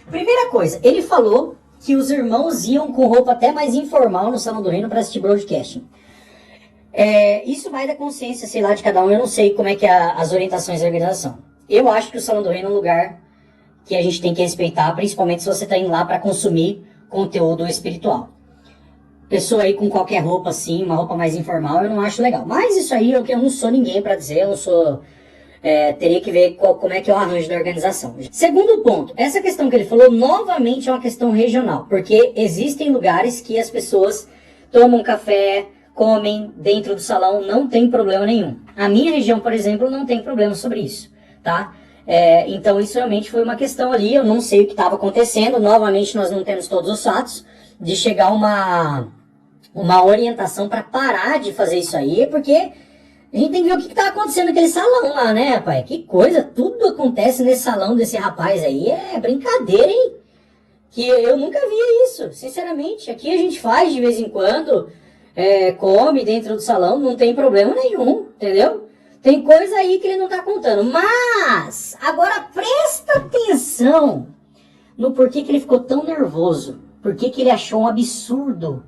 Primeira coisa, ele falou que os irmãos iam com roupa até mais informal no Salão do Reino para assistir broadcasting. Isso vai da consciência, sei lá, de cada um. Eu não sei como é que é as orientações da organização. Eu acho que o Salão do Reino é um lugar que a gente tem que respeitar, principalmente se você tá indo lá para consumir conteúdo espiritual. Pessoa aí com qualquer roupa assim, uma roupa mais informal, eu não acho legal. Mas isso aí eu não sou ninguém para dizer, eu não sou... teria que ver como é que é o arranjo da organização. Segundo ponto, essa questão que ele falou novamente é uma questão regional, porque existem lugares que as pessoas tomam café, comem dentro do salão, não tem problema nenhum. A minha região, por exemplo, não tem problema sobre isso, tá? Então isso realmente foi uma questão ali, eu não sei o que estava acontecendo, novamente nós não temos todos os fatos, de chegar uma orientação para parar de fazer isso aí, porque a gente tem que ver o que tá acontecendo naquele salão lá, né, rapaz? Que coisa, tudo acontece nesse salão desse rapaz aí, é brincadeira, hein? Que eu nunca vi isso, sinceramente. Aqui a gente faz de vez em quando, come dentro do salão, não tem problema nenhum, entendeu? Tem coisa aí que ele não tá contando. Mas, agora presta atenção no porquê que ele ficou tão nervoso. Por que ele achou um absurdo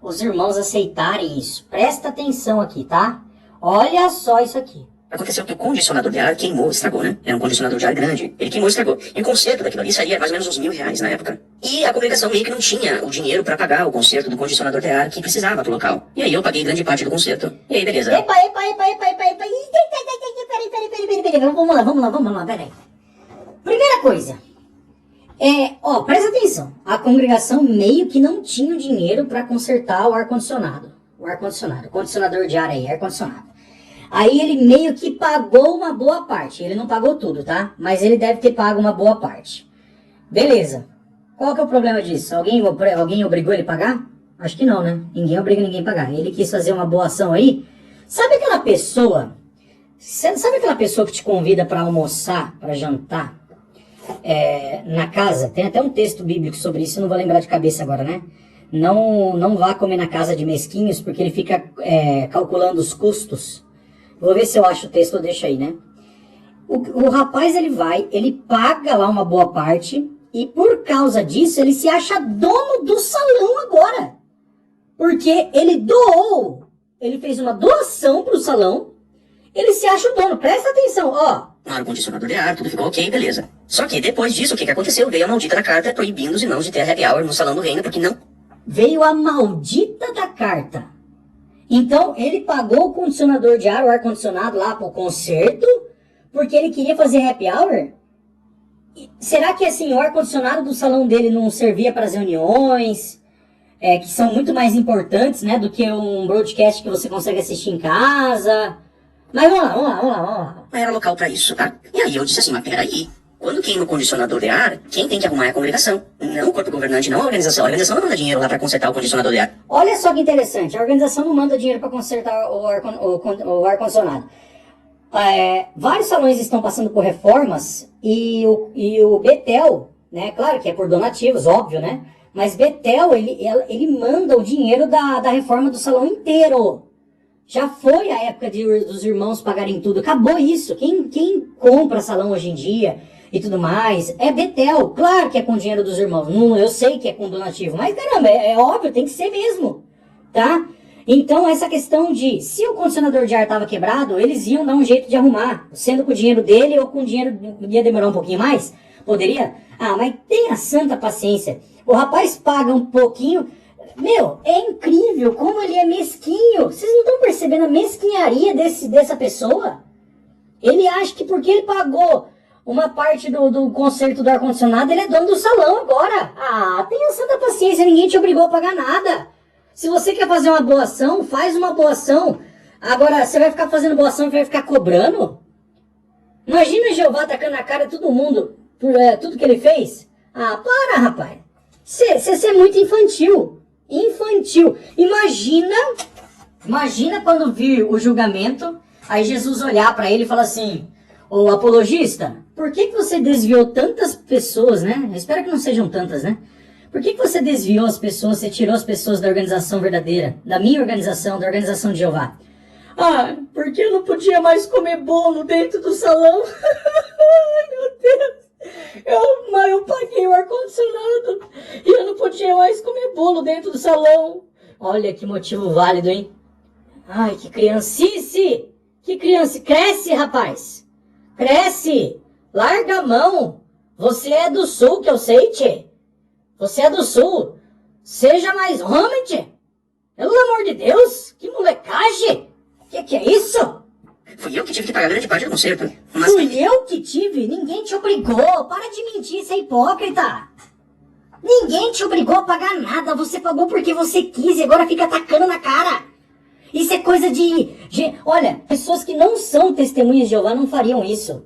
os irmãos aceitarem isso. Presta atenção aqui, tá? Olha só isso aqui. Aconteceu que o condicionador de ar queimou, estragou, né? Era um condicionador de ar grande. Ele queimou, estragou. E o conserto daquilo ali seria mais ou menos uns R$1.000 na época. E a congregação meio que não tinha o dinheiro pra pagar o conserto do condicionador de ar que precisava pro local. E aí eu paguei grande parte do conserto. E aí, beleza. Epa. Peraí. Vamos lá, peraí. Primeira coisa. Presta atenção. A congregação meio que não tinha o dinheiro pra consertar o ar-condicionado. O condicionador de ar aí, ar-condicionado. Aí ele meio que pagou uma boa parte. Ele não pagou tudo, tá? Mas ele deve ter pago uma boa parte. Beleza. Qual que é o problema disso? Alguém obrigou ele a pagar? Acho que não, né? Ninguém obriga ninguém a pagar. Ele quis fazer uma boa ação aí. Sabe aquela pessoa que te convida para almoçar, para jantar, na casa? Tem até um texto bíblico sobre isso, eu não vou lembrar de cabeça agora, né? Não vá comer na casa de mesquinhos, porque ele fica calculando os custos. Vou ver se eu acho o texto, eu deixo aí, né? O rapaz, ele paga lá uma boa parte, e por causa disso, ele se acha dono do salão agora. Porque ele fez uma doação pro salão, ele se acha o dono. Presta atenção, ó. Ar-condicionador de ar, tudo ficou ok, beleza. Só que depois disso, o que aconteceu? Veio a maldita da carta proibindo os irmãos de ter happy hour no Salão do Reino, porque não... Veio a maldita da carta. Então, ele pagou o condicionador de ar, o ar-condicionado lá pro concerto, porque ele queria fazer happy hour? Será que assim, o ar-condicionado do salão dele não servia para as reuniões, que são muito mais importantes, né, do que um broadcast que você consegue assistir em casa? Mas vamos lá. Não era local pra isso, tá? E aí eu disse assim, mas peraí. Quando queima o condicionador de ar, quem tem que arrumar é a congregação. Não o corpo governante, não a organização. A organização não manda dinheiro lá pra consertar o condicionador de ar. Olha só que interessante. A organização não manda dinheiro pra consertar o ar-condicionado. Vários salões estão passando por reformas e o Betel, né? Claro que é por donativos, óbvio, né? Mas Betel, ele manda o dinheiro da reforma do salão inteiro. Já foi a época dos irmãos pagarem tudo. Acabou isso. Quem compra salão hoje em dia e tudo mais é Betel. Claro que é com o dinheiro dos irmãos. Não, eu sei que é com donativo. Mas, caramba, é óbvio, tem que ser mesmo. Tá? Então, essa questão de... Se o condicionador de ar estava quebrado, eles iam dar um jeito de arrumar. Sendo com o dinheiro dele ou com o dinheiro... Ia demorar um pouquinho mais? Poderia? Ah, mas tenha santa paciência. O rapaz paga um pouquinho... Meu, é incrível como ele é mesquinho. Vocês não estão percebendo a mesquinharia dessa pessoa? Ele acha que porque ele pagou uma parte do conserto do ar-condicionado, ele é dono do salão agora. Ah, tenha santa paciência, ninguém te obrigou a pagar nada. Se você quer fazer uma boa ação, faz uma boa ação. Agora, você vai ficar fazendo boa ação e vai ficar cobrando? Imagina Jeová tacando na cara de todo mundo por tudo que ele fez. Ah, para, rapaz. Você é muito infantil. Infantil. Imagina quando vir o julgamento, aí Jesus olhar para ele e falar assim: ô apologista, por que você desviou tantas pessoas, né? Eu espero que não sejam tantas, né? Por que você desviou as pessoas, você tirou as pessoas da organização verdadeira, da minha organização, da organização de Jeová? Ah, porque eu não podia mais comer bolo dentro do salão. Ai, meu Deus. Eu paguei o ar-condicionado e eu não podia mais comer bolo dentro do salão. Olha que motivo válido, hein? Ai, que criancice! Que criança! Cresce, rapaz! Cresce! Larga a mão! Você é do sul, que eu sei, tchê! Você é do sul! Seja mais homem, tchê! Pelo amor de Deus! Que molecagem! Que é isso? Fui eu que tive que pagar grande parte do conserto. Mas... Fui eu que tive? Ninguém te obrigou. Para de mentir, você é hipócrita. Ninguém te obrigou a pagar nada. Você pagou porque você quis e agora fica atacando na cara. Isso é coisa de... Olha, pessoas que não são testemunhas de Jeová não fariam isso.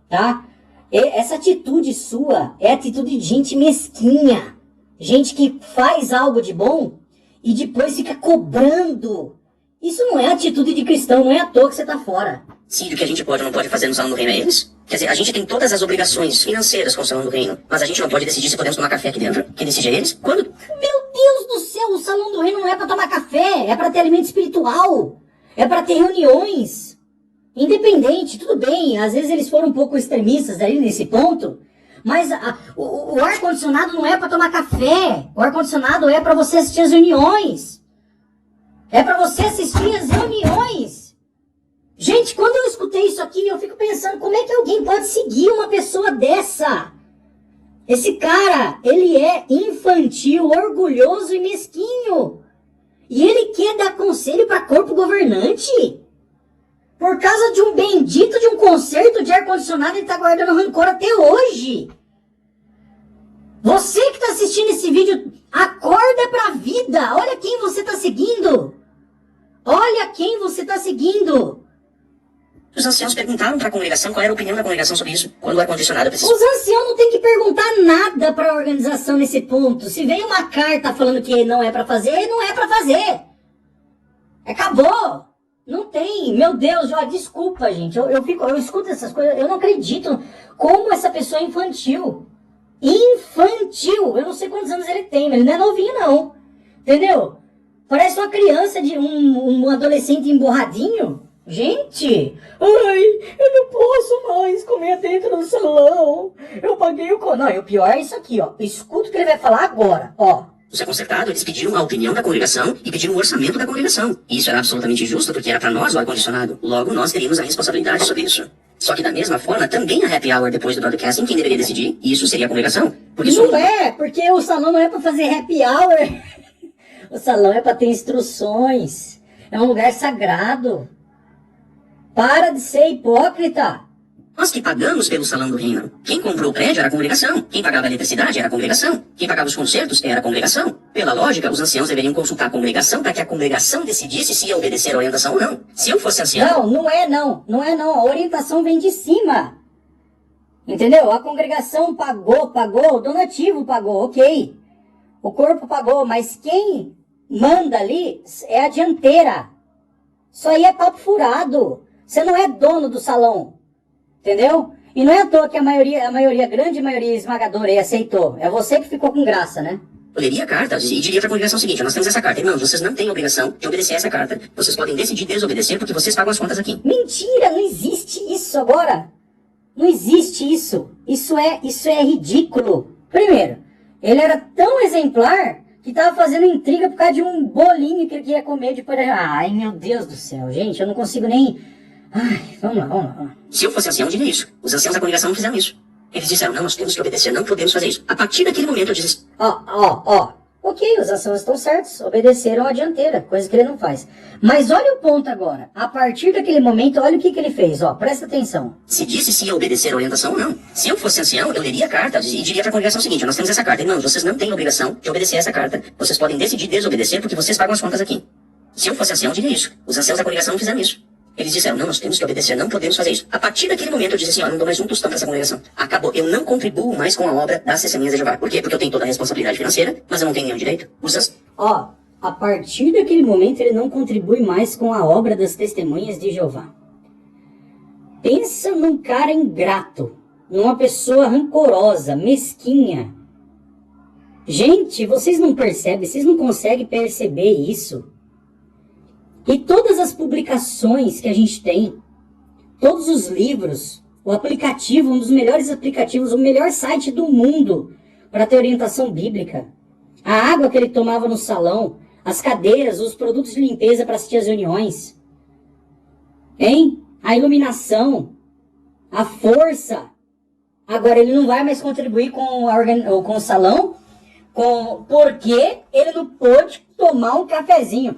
Tá? Essa atitude sua é atitude de gente mesquinha. Gente que faz algo de bom e depois fica cobrando. Isso não é atitude de cristão, não é à toa que você tá fora. Sim, o que a gente pode ou não pode fazer no Salão do Reino é eles? Quer dizer, a gente tem todas as obrigações financeiras com o Salão do Reino, mas a gente não pode decidir se podemos tomar café aqui dentro. Quem decide é eles? Quando? Meu Deus do céu, o Salão do Reino não é pra tomar café, é pra ter alimento espiritual, é pra ter reuniões. Independente, tudo bem, às vezes eles foram um pouco extremistas ali nesse ponto, mas o ar-condicionado não é pra tomar café, o ar-condicionado é pra você assistir as reuniões. É pra você assistir as reuniões. Gente, quando eu escutei isso aqui, eu fico pensando, como é que alguém pode seguir uma pessoa dessa? Esse cara, ele é infantil, orgulhoso e mesquinho. E ele quer dar conselho para corpo governante? Por causa de um bendito de um conserto de ar-condicionado, ele tá guardando rancor até hoje. Você que tá assistindo esse vídeo, acorda pra vida. Olha quem você tá seguindo. Olha quem você está seguindo. Os anciãos perguntaram para a congregação qual era a opinião da congregação sobre isso, quando o ar-condicionado precisou. Os anciãos não têm que perguntar nada para a organização nesse ponto. Se vem uma carta falando que não é para fazer, não é para fazer. Acabou. Não tem. Meu Deus, ó, desculpa, gente. Eu escuto essas coisas, eu não acredito como essa pessoa é infantil. Infantil. Eu não sei quantos anos ele tem, mas ele não é novinho, não. Entendeu? Parece uma criança de um adolescente emborradinho. Gente, ai, eu não posso mais comer dentro do salão. Eu paguei o... Não, e o pior é isso aqui, ó. Escuta o que ele vai falar agora, ó. Isso é consertado, eles pediram a opinião da congregação e pediram o orçamento da congregação. E isso era absolutamente justo porque era para nós o ar-condicionado. Logo, nós teríamos a responsabilidade sobre isso. Só que da mesma forma, também a happy hour depois do broadcasting, quem deveria decidir, isso seria a congregação. Porque não é, porque o salão não é para fazer happy hour. O salão é para ter instruções. É um lugar sagrado. Para de ser hipócrita. Nós que pagamos pelo Salão do Reino. Quem comprou o prédio era a congregação. Quem pagava a eletricidade era a congregação. Quem pagava os concertos era a congregação. Pela lógica, os anciãos deveriam consultar a congregação para que a congregação decidisse se ia obedecer a orientação ou não. Se eu fosse ancião... Não é não. A orientação vem de cima. Entendeu? A congregação pagou, o donativo pagou, ok. O corpo pagou, mas quem manda ali é a dianteira. Isso aí é papo furado. Você não é dono do salão. Entendeu? E não é à toa que a grande maioria esmagadora aí aceitou. É você que ficou com graça, né? Eu leria a carta e diria para a congregação o seguinte: nós temos essa carta, irmãos, vocês não têm obrigação de obedecer a essa carta. Vocês podem decidir desobedecer porque vocês pagam as contas aqui. Mentira, não existe isso agora. Não existe isso. Isso é ridículo. Primeiro, ele era tão exemplar que tava fazendo intriga por causa de um bolinho que ele queria comer depois. Ai, meu Deus do céu, gente, eu não consigo nem... Ai, vamos lá. Se eu fosse ancião, eu diria isso. Os anciãos da congregação não fizeram isso. Eles disseram: não, nós temos que obedecer, não podemos fazer isso. A partir daquele momento eu disse... Ok, os anciãos estão certos, obedeceram a dianteira, coisa que ele não faz. Mas olha o ponto agora. A partir daquele momento, olha o que ele fez, presta atenção. Se disse se ia obedecer a orientação ou não. Se eu fosse ancião, eu leria a carta e diria para a congregação o seguinte: nós temos essa carta, irmãos, vocês não têm obrigação de obedecer a essa carta. Vocês podem decidir desobedecer porque vocês pagam as contas aqui. Se eu fosse ancião, eu diria isso. Os anciãos da congregação não fizeram isso. Eles disseram: não, nós temos que obedecer, não podemos fazer isso. A partir daquele momento eu disse assim: não dou mais um tostão para essa congregação. Acabou, eu não contribuo mais com a obra das Testemunhas de Jeová. Por quê? Porque eu tenho toda a responsabilidade financeira, mas eu não tenho nenhum direito. A partir daquele momento ele não contribui mais com a obra das Testemunhas de Jeová. Pensa num cara ingrato, numa pessoa rancorosa, mesquinha. Gente, vocês não percebem, vocês não conseguem perceber isso. E todas as publicações que a gente tem, todos os livros, o aplicativo, um dos melhores aplicativos, o melhor site do mundo para ter orientação bíblica, a água que ele tomava no salão, as cadeiras, os produtos de limpeza para assistir às reuniões, a iluminação, a força. Agora ele não vai mais contribuir com o salão, porque ele não pôde tomar um cafezinho.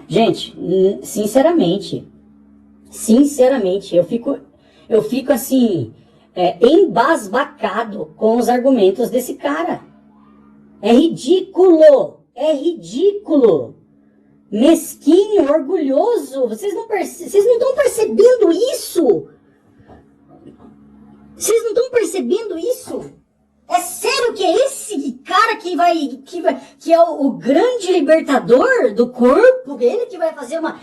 Gente, sinceramente, eu fico assim, embasbacado com os argumentos desse cara. É ridículo, mesquinho, orgulhoso. Vocês não estão percebendo isso? Vocês não estão percebendo isso? É sério que é esse cara que é o grande libertador do corpo, ele que vai fazer a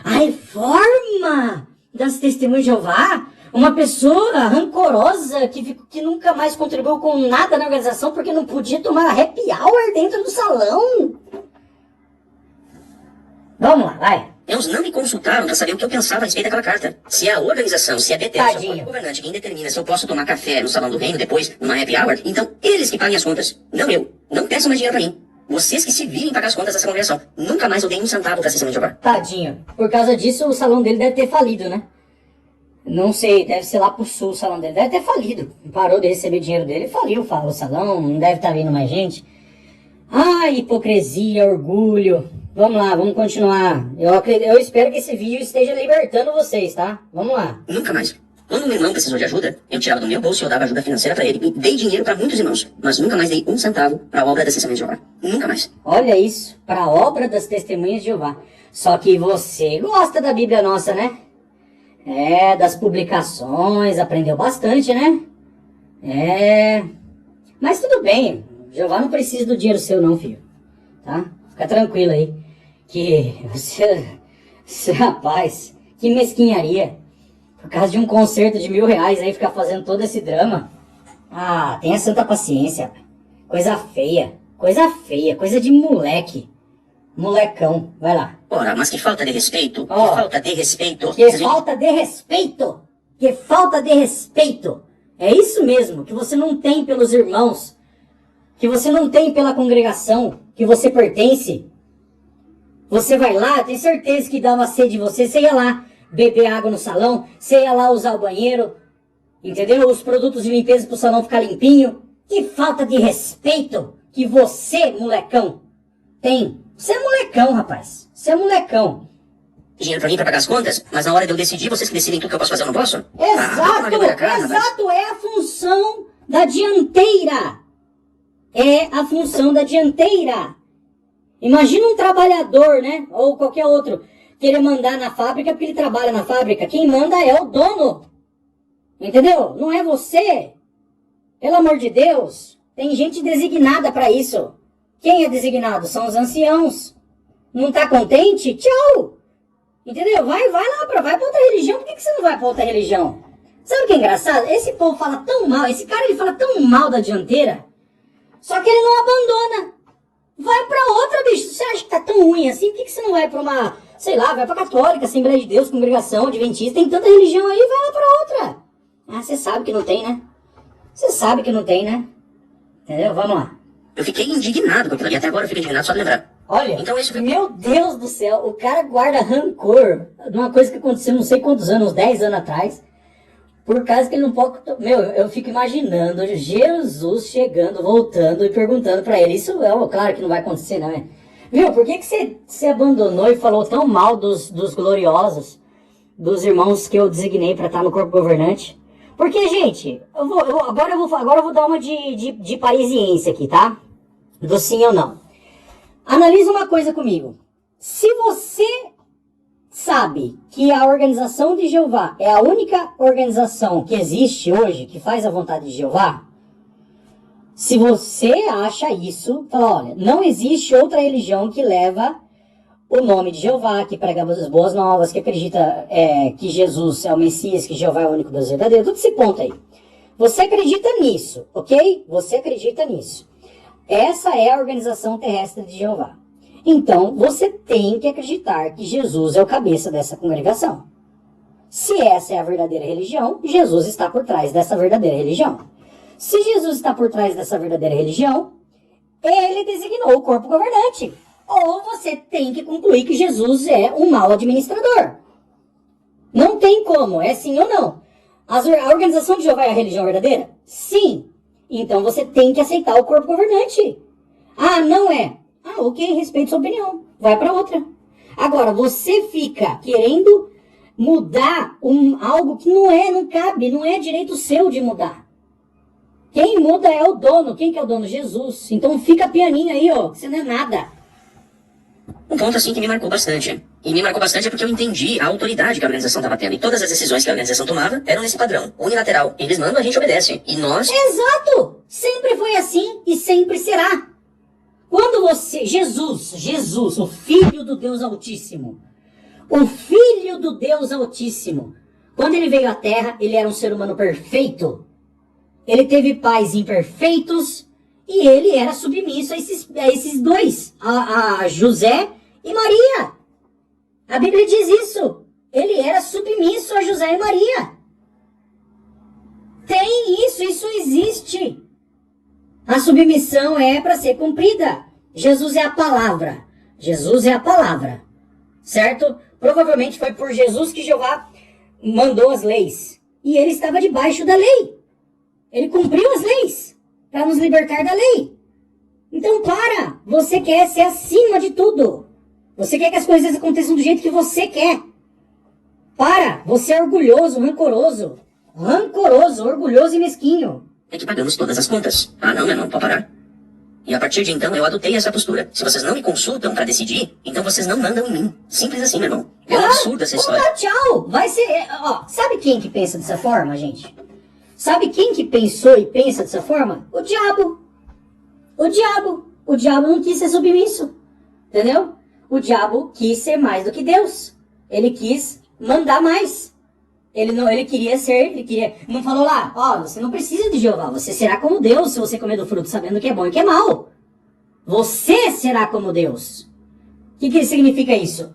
reforma das Testemunhas de Jeová? Uma pessoa rancorosa que nunca mais contribuiu com nada na organização porque não podia tomar happy hour dentro do salão? Vamos lá, vai. Deus não me consultaram para saber o que eu pensava a respeito daquela carta. Se é a organização, se é Betel, se é o governante quem determina se eu posso tomar café no Salão do Reino depois, numa happy hour, então eles que paguem as contas, não eu. Não peçam mais dinheiro para mim. Vocês que se virem pagar as contas dessa congregação. Nunca mais eu dei um centavo para a Testemunha de Jeová. Tadinho. Por causa disso, o salão dele deve ter falido, né? Não sei, deve ser lá pro sul o salão dele. Deve ter falido. Parou de receber dinheiro dele, faliu o salão, não deve estar vindo mais gente. Ai, hipocrisia, orgulho. Vamos lá, vamos continuar. Eu espero que esse vídeo esteja libertando vocês, tá? Vamos lá. Nunca mais. Quando um irmão precisou de ajuda, eu tirava do meu bolso e eu dava ajuda financeira para ele. E dei dinheiro para muitos irmãos, mas nunca mais dei um centavo para a obra das Testemunhas de Jeová. Nunca mais. Olha isso, para a obra das Testemunhas de Jeová. Só que você gosta da Bíblia nossa, né? Das publicações, aprendeu bastante, né? Mas tudo bem, Jeová não precisa do dinheiro seu não, filho. Tá? Fica tranquilo aí. Que você, rapaz, que mesquinharia. Por causa de um concerto de R$1.000 aí, ficar fazendo todo esse drama. Ah, tenha santa paciência. Coisa feia, coisa de moleque. Molecão, vai lá. Ora, mas que falta de respeito, que falta de respeito. Que falta de respeito. É isso mesmo, que você não tem pelos irmãos, que você não tem pela congregação, que você pertence. Você vai lá, tem certeza que dá uma sede em você, você ia lá beber água no salão, você ia lá usar o banheiro, entendeu? Os produtos de limpeza pro salão ficar limpinho. Que falta de respeito que você, molecão, tem. Você é molecão, rapaz. Você é molecão. Dinheiro pra mim pra pagar as contas, mas na hora de eu decidir, vocês que decidem tudo que eu posso fazer ou não posso? Exato, é a função da dianteira. É a função da dianteira. Imagina um trabalhador, né? Ou qualquer outro, querer mandar na fábrica porque ele trabalha na fábrica. Quem manda é o dono. Entendeu? Não é você. Pelo amor de Deus. Tem gente designada pra isso. Quem é designado? São os anciãos. Não tá contente? Tchau. Entendeu? Vai lá, vai pra outra religião. Por que você não vai pra outra religião? Sabe o que é engraçado? Esse povo fala tão mal, esse cara ele fala tão mal da dianteira, só que ele não abandona. Vai pra outra, bicho. Você acha que tá tão ruim assim? Por que você não vai pra uma, sei lá, vai pra católica, Assembleia de Deus, congregação, adventista, tem tanta religião aí, vai lá pra outra. Ah, você sabe que não tem, né? Você sabe que não tem, né? Entendeu? Vamos lá. Eu fiquei indignado com aquilo ali, até agora eu fico indignado só de lembrar. Olha, Então esse foi... meu Deus do céu, o cara guarda rancor de uma coisa que aconteceu não sei quantos anos, uns 10 anos atrás, por causa que ele não pode... Meu, eu fico imaginando Jesus chegando, voltando e perguntando pra ele. Isso é claro que não vai acontecer, não é? Viu, por que você abandonou e falou tão mal dos gloriosos, dos irmãos que eu designei pra estar no corpo governante? Porque, gente, agora eu vou dar uma de parisiense aqui, tá? Do sim ou não. Analisa uma coisa comigo. Se você sabe que a organização de Jeová é a única organização que existe hoje, que faz a vontade de Jeová, se você acha isso, fala, olha, não existe outra religião que leva o nome de Jeová, que prega as boas novas, que acredita que Jesus é o Messias, que Jeová é o único Deus verdadeiro, tudo esse ponto aí. Você acredita nisso, ok? Você acredita nisso. Essa é a organização terrestre de Jeová. Então, você tem que acreditar que Jesus é o cabeça dessa congregação. Se essa é a verdadeira religião, Jesus está por trás dessa verdadeira religião. Se Jesus está por trás dessa verdadeira religião, ele designou o corpo governante. Ou você tem que concluir que Jesus é um mau administrador. Não tem como, é sim ou não. A organização de Jeová é a religião verdadeira? Sim. Então você tem que aceitar o corpo governante. Ah, não é? Ah, ok, respeito sua opinião. Vai para outra. Agora, você fica querendo mudar algo que não cabe, não é direito seu de mudar. Quem muda é o dono. Quem que é o dono? Jesus. Então fica pianinho aí, ó, que você não é nada. Um ponto assim que me marcou bastante. E me marcou bastante porque eu entendi a autoridade que a organização estava tendo. E todas as decisões que a organização tomava eram nesse padrão, unilateral. Eles mandam, a gente obedece. E nós... Exato! Sempre foi assim e sempre será. Quando você... Jesus, o Filho do Deus Altíssimo. O Filho do Deus Altíssimo. Quando ele veio à Terra, ele era um ser humano perfeito. Ele teve pais imperfeitos e ele era submisso a esses dois, a José e Maria. A Bíblia diz isso. Ele era submisso a José e Maria. Tem isso existe. A submissão é para ser cumprida. Jesus é a palavra. Jesus é a palavra. Certo? Provavelmente foi por Jesus que Jeová mandou as leis. E ele estava debaixo da lei. Ele cumpriu as leis para nos libertar da lei. Então para. Você quer ser acima de tudo. Você quer que as coisas aconteçam do jeito que você quer. Para. Você é orgulhoso, rancoroso. Rancoroso, orgulhoso e mesquinho. É que pagamos todas as contas. Ah, não, meu irmão, pode parar. E a partir de então eu adotei essa postura. Se vocês não me consultam para decidir, então vocês não mandam em mim. Simples assim, meu irmão. É um absurdo essa história. Tchau. Vai ser... Ó, sabe quem que pensa dessa forma, gente? Sabe quem que pensou e pensa dessa forma? O diabo. O diabo. O diabo não quis ser submisso. Entendeu? O diabo quis ser mais do que Deus. Ele quis mandar mais. Ele queria não falou lá, ó, você não precisa de Jeová, você será como Deus se você comer do fruto sabendo o que é bom e o que é mal. Você será como Deus. O que significa isso?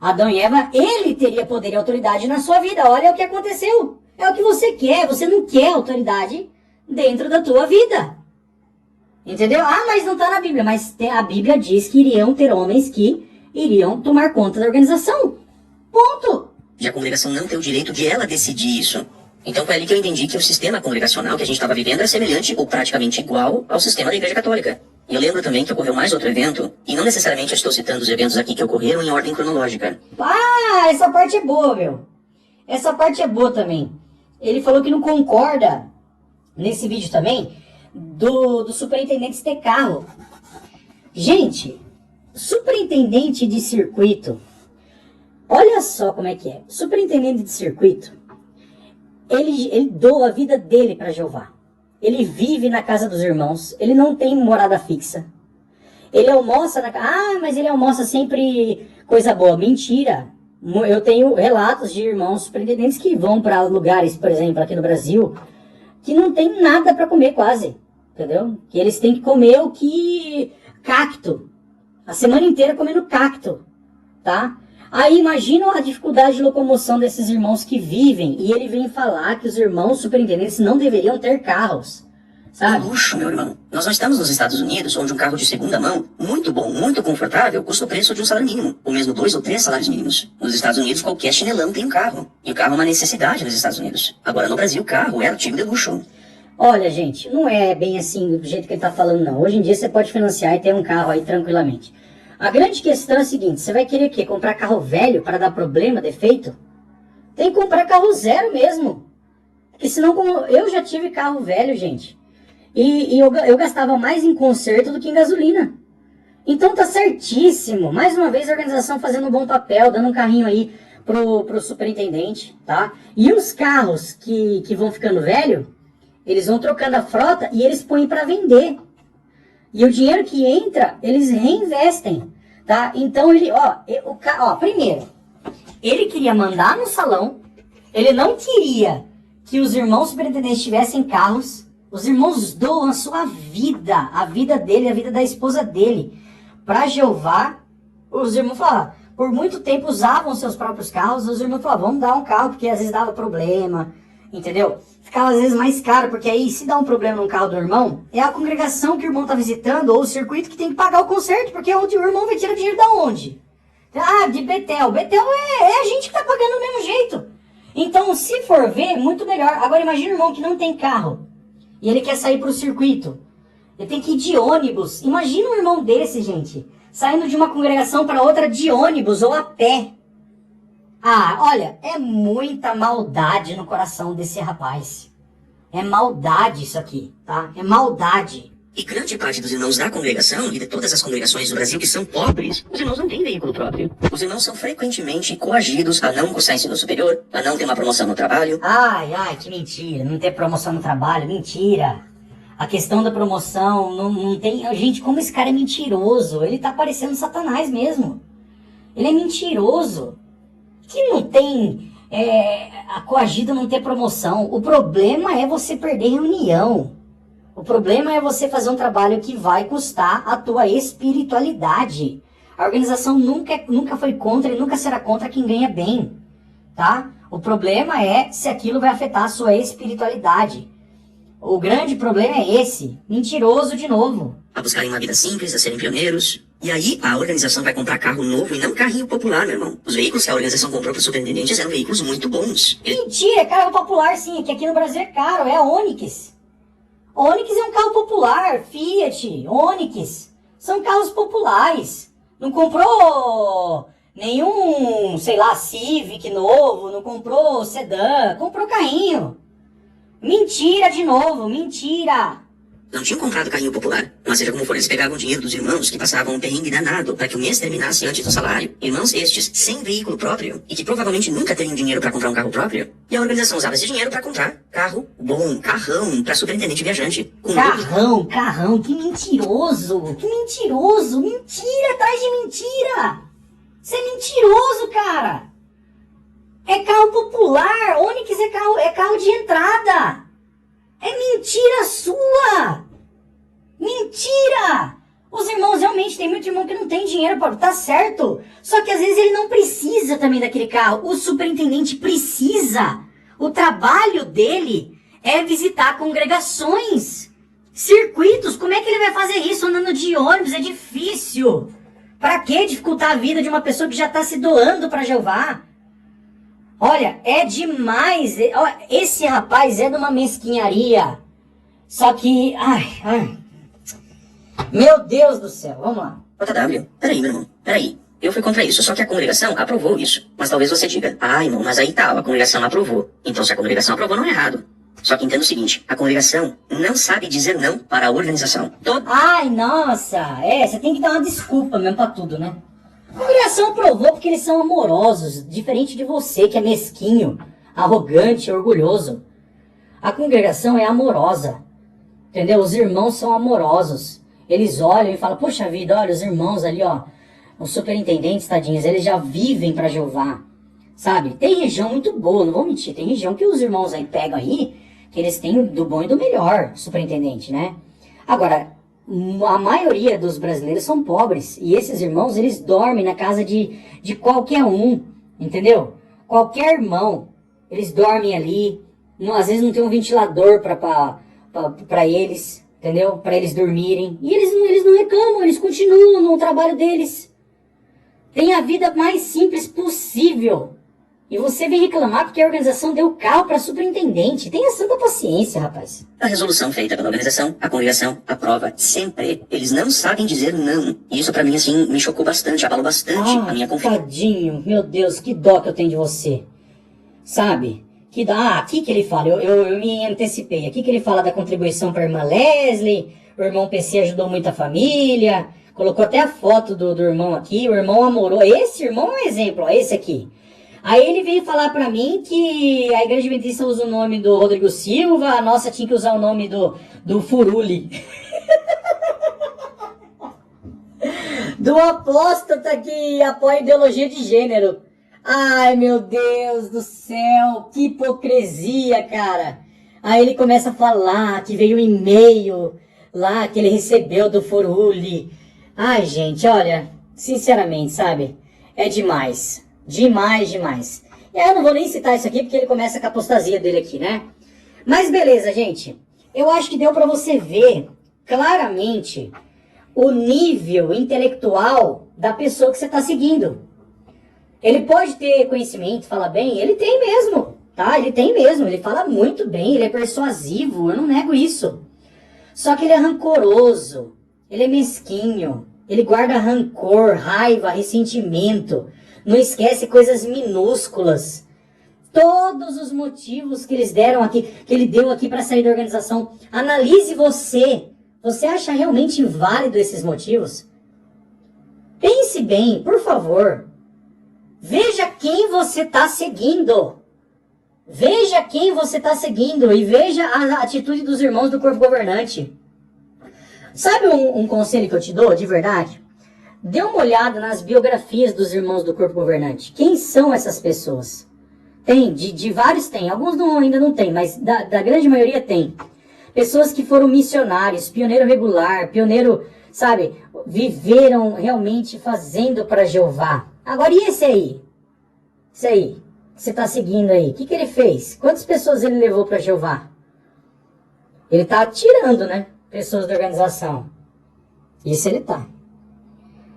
Adão e Eva, ele teria poder e autoridade na sua vida. Olha o que aconteceu. É o que você quer, você não quer autoridade dentro da tua vida. Entendeu? Ah, mas não tá na Bíblia. Mas a Bíblia diz que iriam ter homens que iriam tomar conta da organização. Ponto. E a congregação não tem o direito de ela decidir isso. Então foi ali que eu entendi que o sistema congregacional que a gente estava vivendo era semelhante ou praticamente igual ao sistema da Igreja Católica. E eu lembro também que ocorreu mais outro evento, e não necessariamente eu estou citando os eventos aqui que ocorreram em ordem cronológica. Ah, essa parte é boa, meu. Essa parte é boa também. Ele falou que não concorda, nesse vídeo também, do superintendente ter carro. Gente, superintendente de circuito, olha só como é que é. Superintendente de circuito, ele doa a vida dele para Jeová. Ele vive na casa dos irmãos, ele não tem morada fixa. Ele almoça na casa. Ah, mas ele almoça sempre coisa boa. Mentira. Eu tenho relatos de irmãos superintendentes que vão para lugares, por exemplo, aqui no Brasil, que não tem nada para comer quase, entendeu? Que eles têm que comer o que... cacto. A semana inteira comendo cacto, tá? Aí imagina a dificuldade de locomoção desses irmãos que vivem, e ele vem falar que os irmãos superintendentes não deveriam ter carros. Sabe? Luxo, meu irmão. Nós não estamos nos Estados Unidos, onde um carro de segunda mão, muito bom, muito confortável, custa o preço de um salário mínimo, ou mesmo 2 ou 3 salários mínimos. Nos Estados Unidos, qualquer chinelão tem um carro. E o carro é uma necessidade nos Estados Unidos. Agora, no Brasil, o carro é artigo de luxo. Olha, gente, não é bem assim do jeito que ele tá falando, não. Hoje em dia você pode financiar e ter um carro aí tranquilamente. A grande questão é a seguinte, você vai querer o quê? Comprar carro velho para dar problema, defeito? Tem que comprar carro zero mesmo. Porque senão, eu já tive carro velho, gente. E eu gastava mais em conserto do que em gasolina. Então tá certíssimo. Mais uma vez a organização fazendo um bom papel, dando um carrinho aí pro superintendente, tá? E os carros que vão ficando velho, eles vão trocando a frota e eles põem para vender. E o dinheiro que entra, eles reinvestem, tá? Então ele, primeiro, ele queria mandar no salão, ele não queria que os irmãos superintendentes tivessem carros. Os irmãos doam a sua vida, a vida dele, a vida da esposa dele, para Jeová. Os irmãos falaram, por muito tempo usavam seus próprios carros, os irmãos falaram, vamos dar um carro, porque às vezes dava problema, entendeu? Ficava às vezes mais caro, porque aí se dá um problema no carro do irmão, é a congregação que o irmão está visitando, ou o circuito que tem que pagar o conserto, porque é onde o irmão vai tirar dinheiro da onde? Ah, de Betel. Betel é a gente que está pagando do mesmo jeito. Então, se for ver, muito melhor. Agora imagina o irmão que não tem carro. E ele quer sair para o circuito. Ele tem que ir de ônibus. Imagina um irmão desse, gente. Saindo de uma congregação para outra de ônibus ou a pé. Ah, olha, é muita maldade no coração desse rapaz. É maldade isso aqui, tá? É maldade. E grande parte dos irmãos da congregação e de todas as congregações do Brasil que são pobres, os irmãos não têm veículo próprio. Os irmãos são frequentemente coagidos a não cursar ensino superior, a não ter uma promoção no trabalho. Ai, que mentira. Não ter promoção no trabalho, mentira. A questão da promoção, não tem... Gente, como esse cara é mentiroso. Ele tá parecendo Satanás mesmo. Ele é mentiroso. Que não tem... a coagida não ter promoção. O problema é você perder reunião. O problema é você fazer um trabalho que vai custar a tua espiritualidade. A organização nunca foi contra e nunca será contra quem ganha bem, tá? O problema é se aquilo vai afetar a sua espiritualidade. O grande problema é esse, mentiroso de novo. A buscarem uma vida simples, a serem pioneiros. E aí a organização vai comprar carro novo e não carrinho popular, meu irmão. Os veículos que a organização comprou para os superintendentes eram veículos muito bons. Mentira, é carro popular sim, que aqui no Brasil é caro, é a Onix. Onix é um carro popular, Fiat, Onix, são carros populares. Não comprou nenhum, sei lá, Civic novo, não comprou sedã, comprou carrinho. Mentira de novo, mentira. Não tinham comprado carrinho popular, mas seja como for, eles pegavam o dinheiro dos irmãos que passavam um perrengue danado para que o mês terminasse antes do salário. Irmãos estes sem veículo próprio e que provavelmente nunca teriam dinheiro para comprar um carro próprio. E a organização usava esse dinheiro para comprar carro bom, carrão para superintendente viajante. Carrão, que mentiroso, mentira atrás de mentira. Você é mentiroso, cara. É carro popular, Onix é carro de entrada. É mentira sua! Mentira! Os irmãos realmente, tem muito irmão que não tem dinheiro para... Tá certo. Só que às vezes ele não precisa também daquele carro. O superintendente precisa. O trabalho dele é visitar congregações, circuitos. Como é que ele vai fazer isso andando de ônibus? É difícil. Para que dificultar a vida de uma pessoa que já está se doando para Jeová? Olha, é demais. Esse rapaz é de uma mesquinharia. Só que... Ai. Meu Deus do céu, vamos lá. JW, peraí, meu irmão, peraí. Eu fui contra isso, só que a congregação aprovou isso. Mas talvez você diga, irmão, mas aí tá, a congregação aprovou. Então se a congregação aprovou, não é errado. Só que entenda o seguinte, a congregação não sabe dizer não para a organização. Ai, nossa, você tem que dar uma desculpa mesmo pra tudo, né? A congregação aprovou porque eles são amorosos, diferente de você que é mesquinho, arrogante, orgulhoso. A congregação é amorosa, entendeu? Os irmãos são amorosos. Eles olham e falam, poxa vida, olha os irmãos ali, ó, os superintendentes, tadinhos, eles já vivem para Jeová. sabe? Tem região muito boa, não vou mentir, tem região que os irmãos aí pegam aí, que eles têm do bom e do melhor, superintendente, né? Agora, a maioria dos brasileiros são pobres, e esses irmãos, eles dormem na casa de qualquer um, entendeu? Qualquer irmão, eles dormem ali, às vezes não tem um ventilador para eles, entendeu? Para eles dormirem, e eles não reclamam, eles continuam no trabalho deles. Tem a vida mais simples possível. E você vem reclamar porque a organização deu carro para superintendente. Tenha santa paciência, rapaz. A resolução feita pela organização, a congregação, aprova sempre. Eles não sabem dizer não. E isso pra mim, assim, me chocou bastante, abalou bastante a minha confiança. Tadinho, meu Deus, que dó que eu tenho de você. Sabe? Que dó. Aqui que ele fala, eu me antecipei. Aqui que ele fala da contribuição para a irmã Leslie, o irmão PC ajudou muito a família, colocou até a foto do irmão aqui, o irmão amorou. Esse irmão é um exemplo, ó, esse aqui. Aí ele veio falar pra mim que a Igreja Adventista usa o nome do Rodrigo Silva, a nossa tinha que usar o nome do Furuli. Do apóstata que apoia a ideologia de gênero. Ai, meu Deus do céu, que hipocrisia, cara. Aí ele começa a falar que veio um e-mail lá que ele recebeu do Furuli. Ai, gente, olha, sinceramente, sabe? É demais. Demais, demais. E aí eu não vou nem citar isso aqui porque ele começa com a apostasia dele aqui, né? Mas beleza, gente. Eu acho que deu pra você ver claramente o nível intelectual da pessoa que você tá seguindo. Ele pode ter conhecimento, fala bem, ele tem mesmo, tá? Ele tem mesmo, ele fala muito bem, ele é persuasivo, eu não nego isso. Só que ele é rancoroso, ele é mesquinho, ele guarda rancor, raiva, ressentimento. Não esquece coisas minúsculas. Todos os motivos que eles deram aqui, que ele deu aqui para sair da organização. Analise você. Você acha realmente válido esses motivos? Pense bem, por favor. Veja quem você está seguindo. Veja quem você está seguindo e veja a atitude dos irmãos do corpo governante. Sabe um conselho que eu te dou, de verdade? Dê uma olhada nas biografias dos irmãos do corpo governante. Quem são essas pessoas? Tem, de vários tem. Alguns ainda não tem, mas da grande maioria tem. Pessoas que foram missionários, pioneiro regular, pioneiro, sabe? Viveram realmente fazendo para Jeová. Agora, e esse aí? Esse aí, que você está seguindo aí. O que ele fez? Quantas pessoas ele levou para Jeová? Ele está tirando, né? Pessoas da organização. Isso ele está.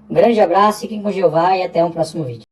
Um grande abraço, fiquem com Jeová e até um próximo vídeo.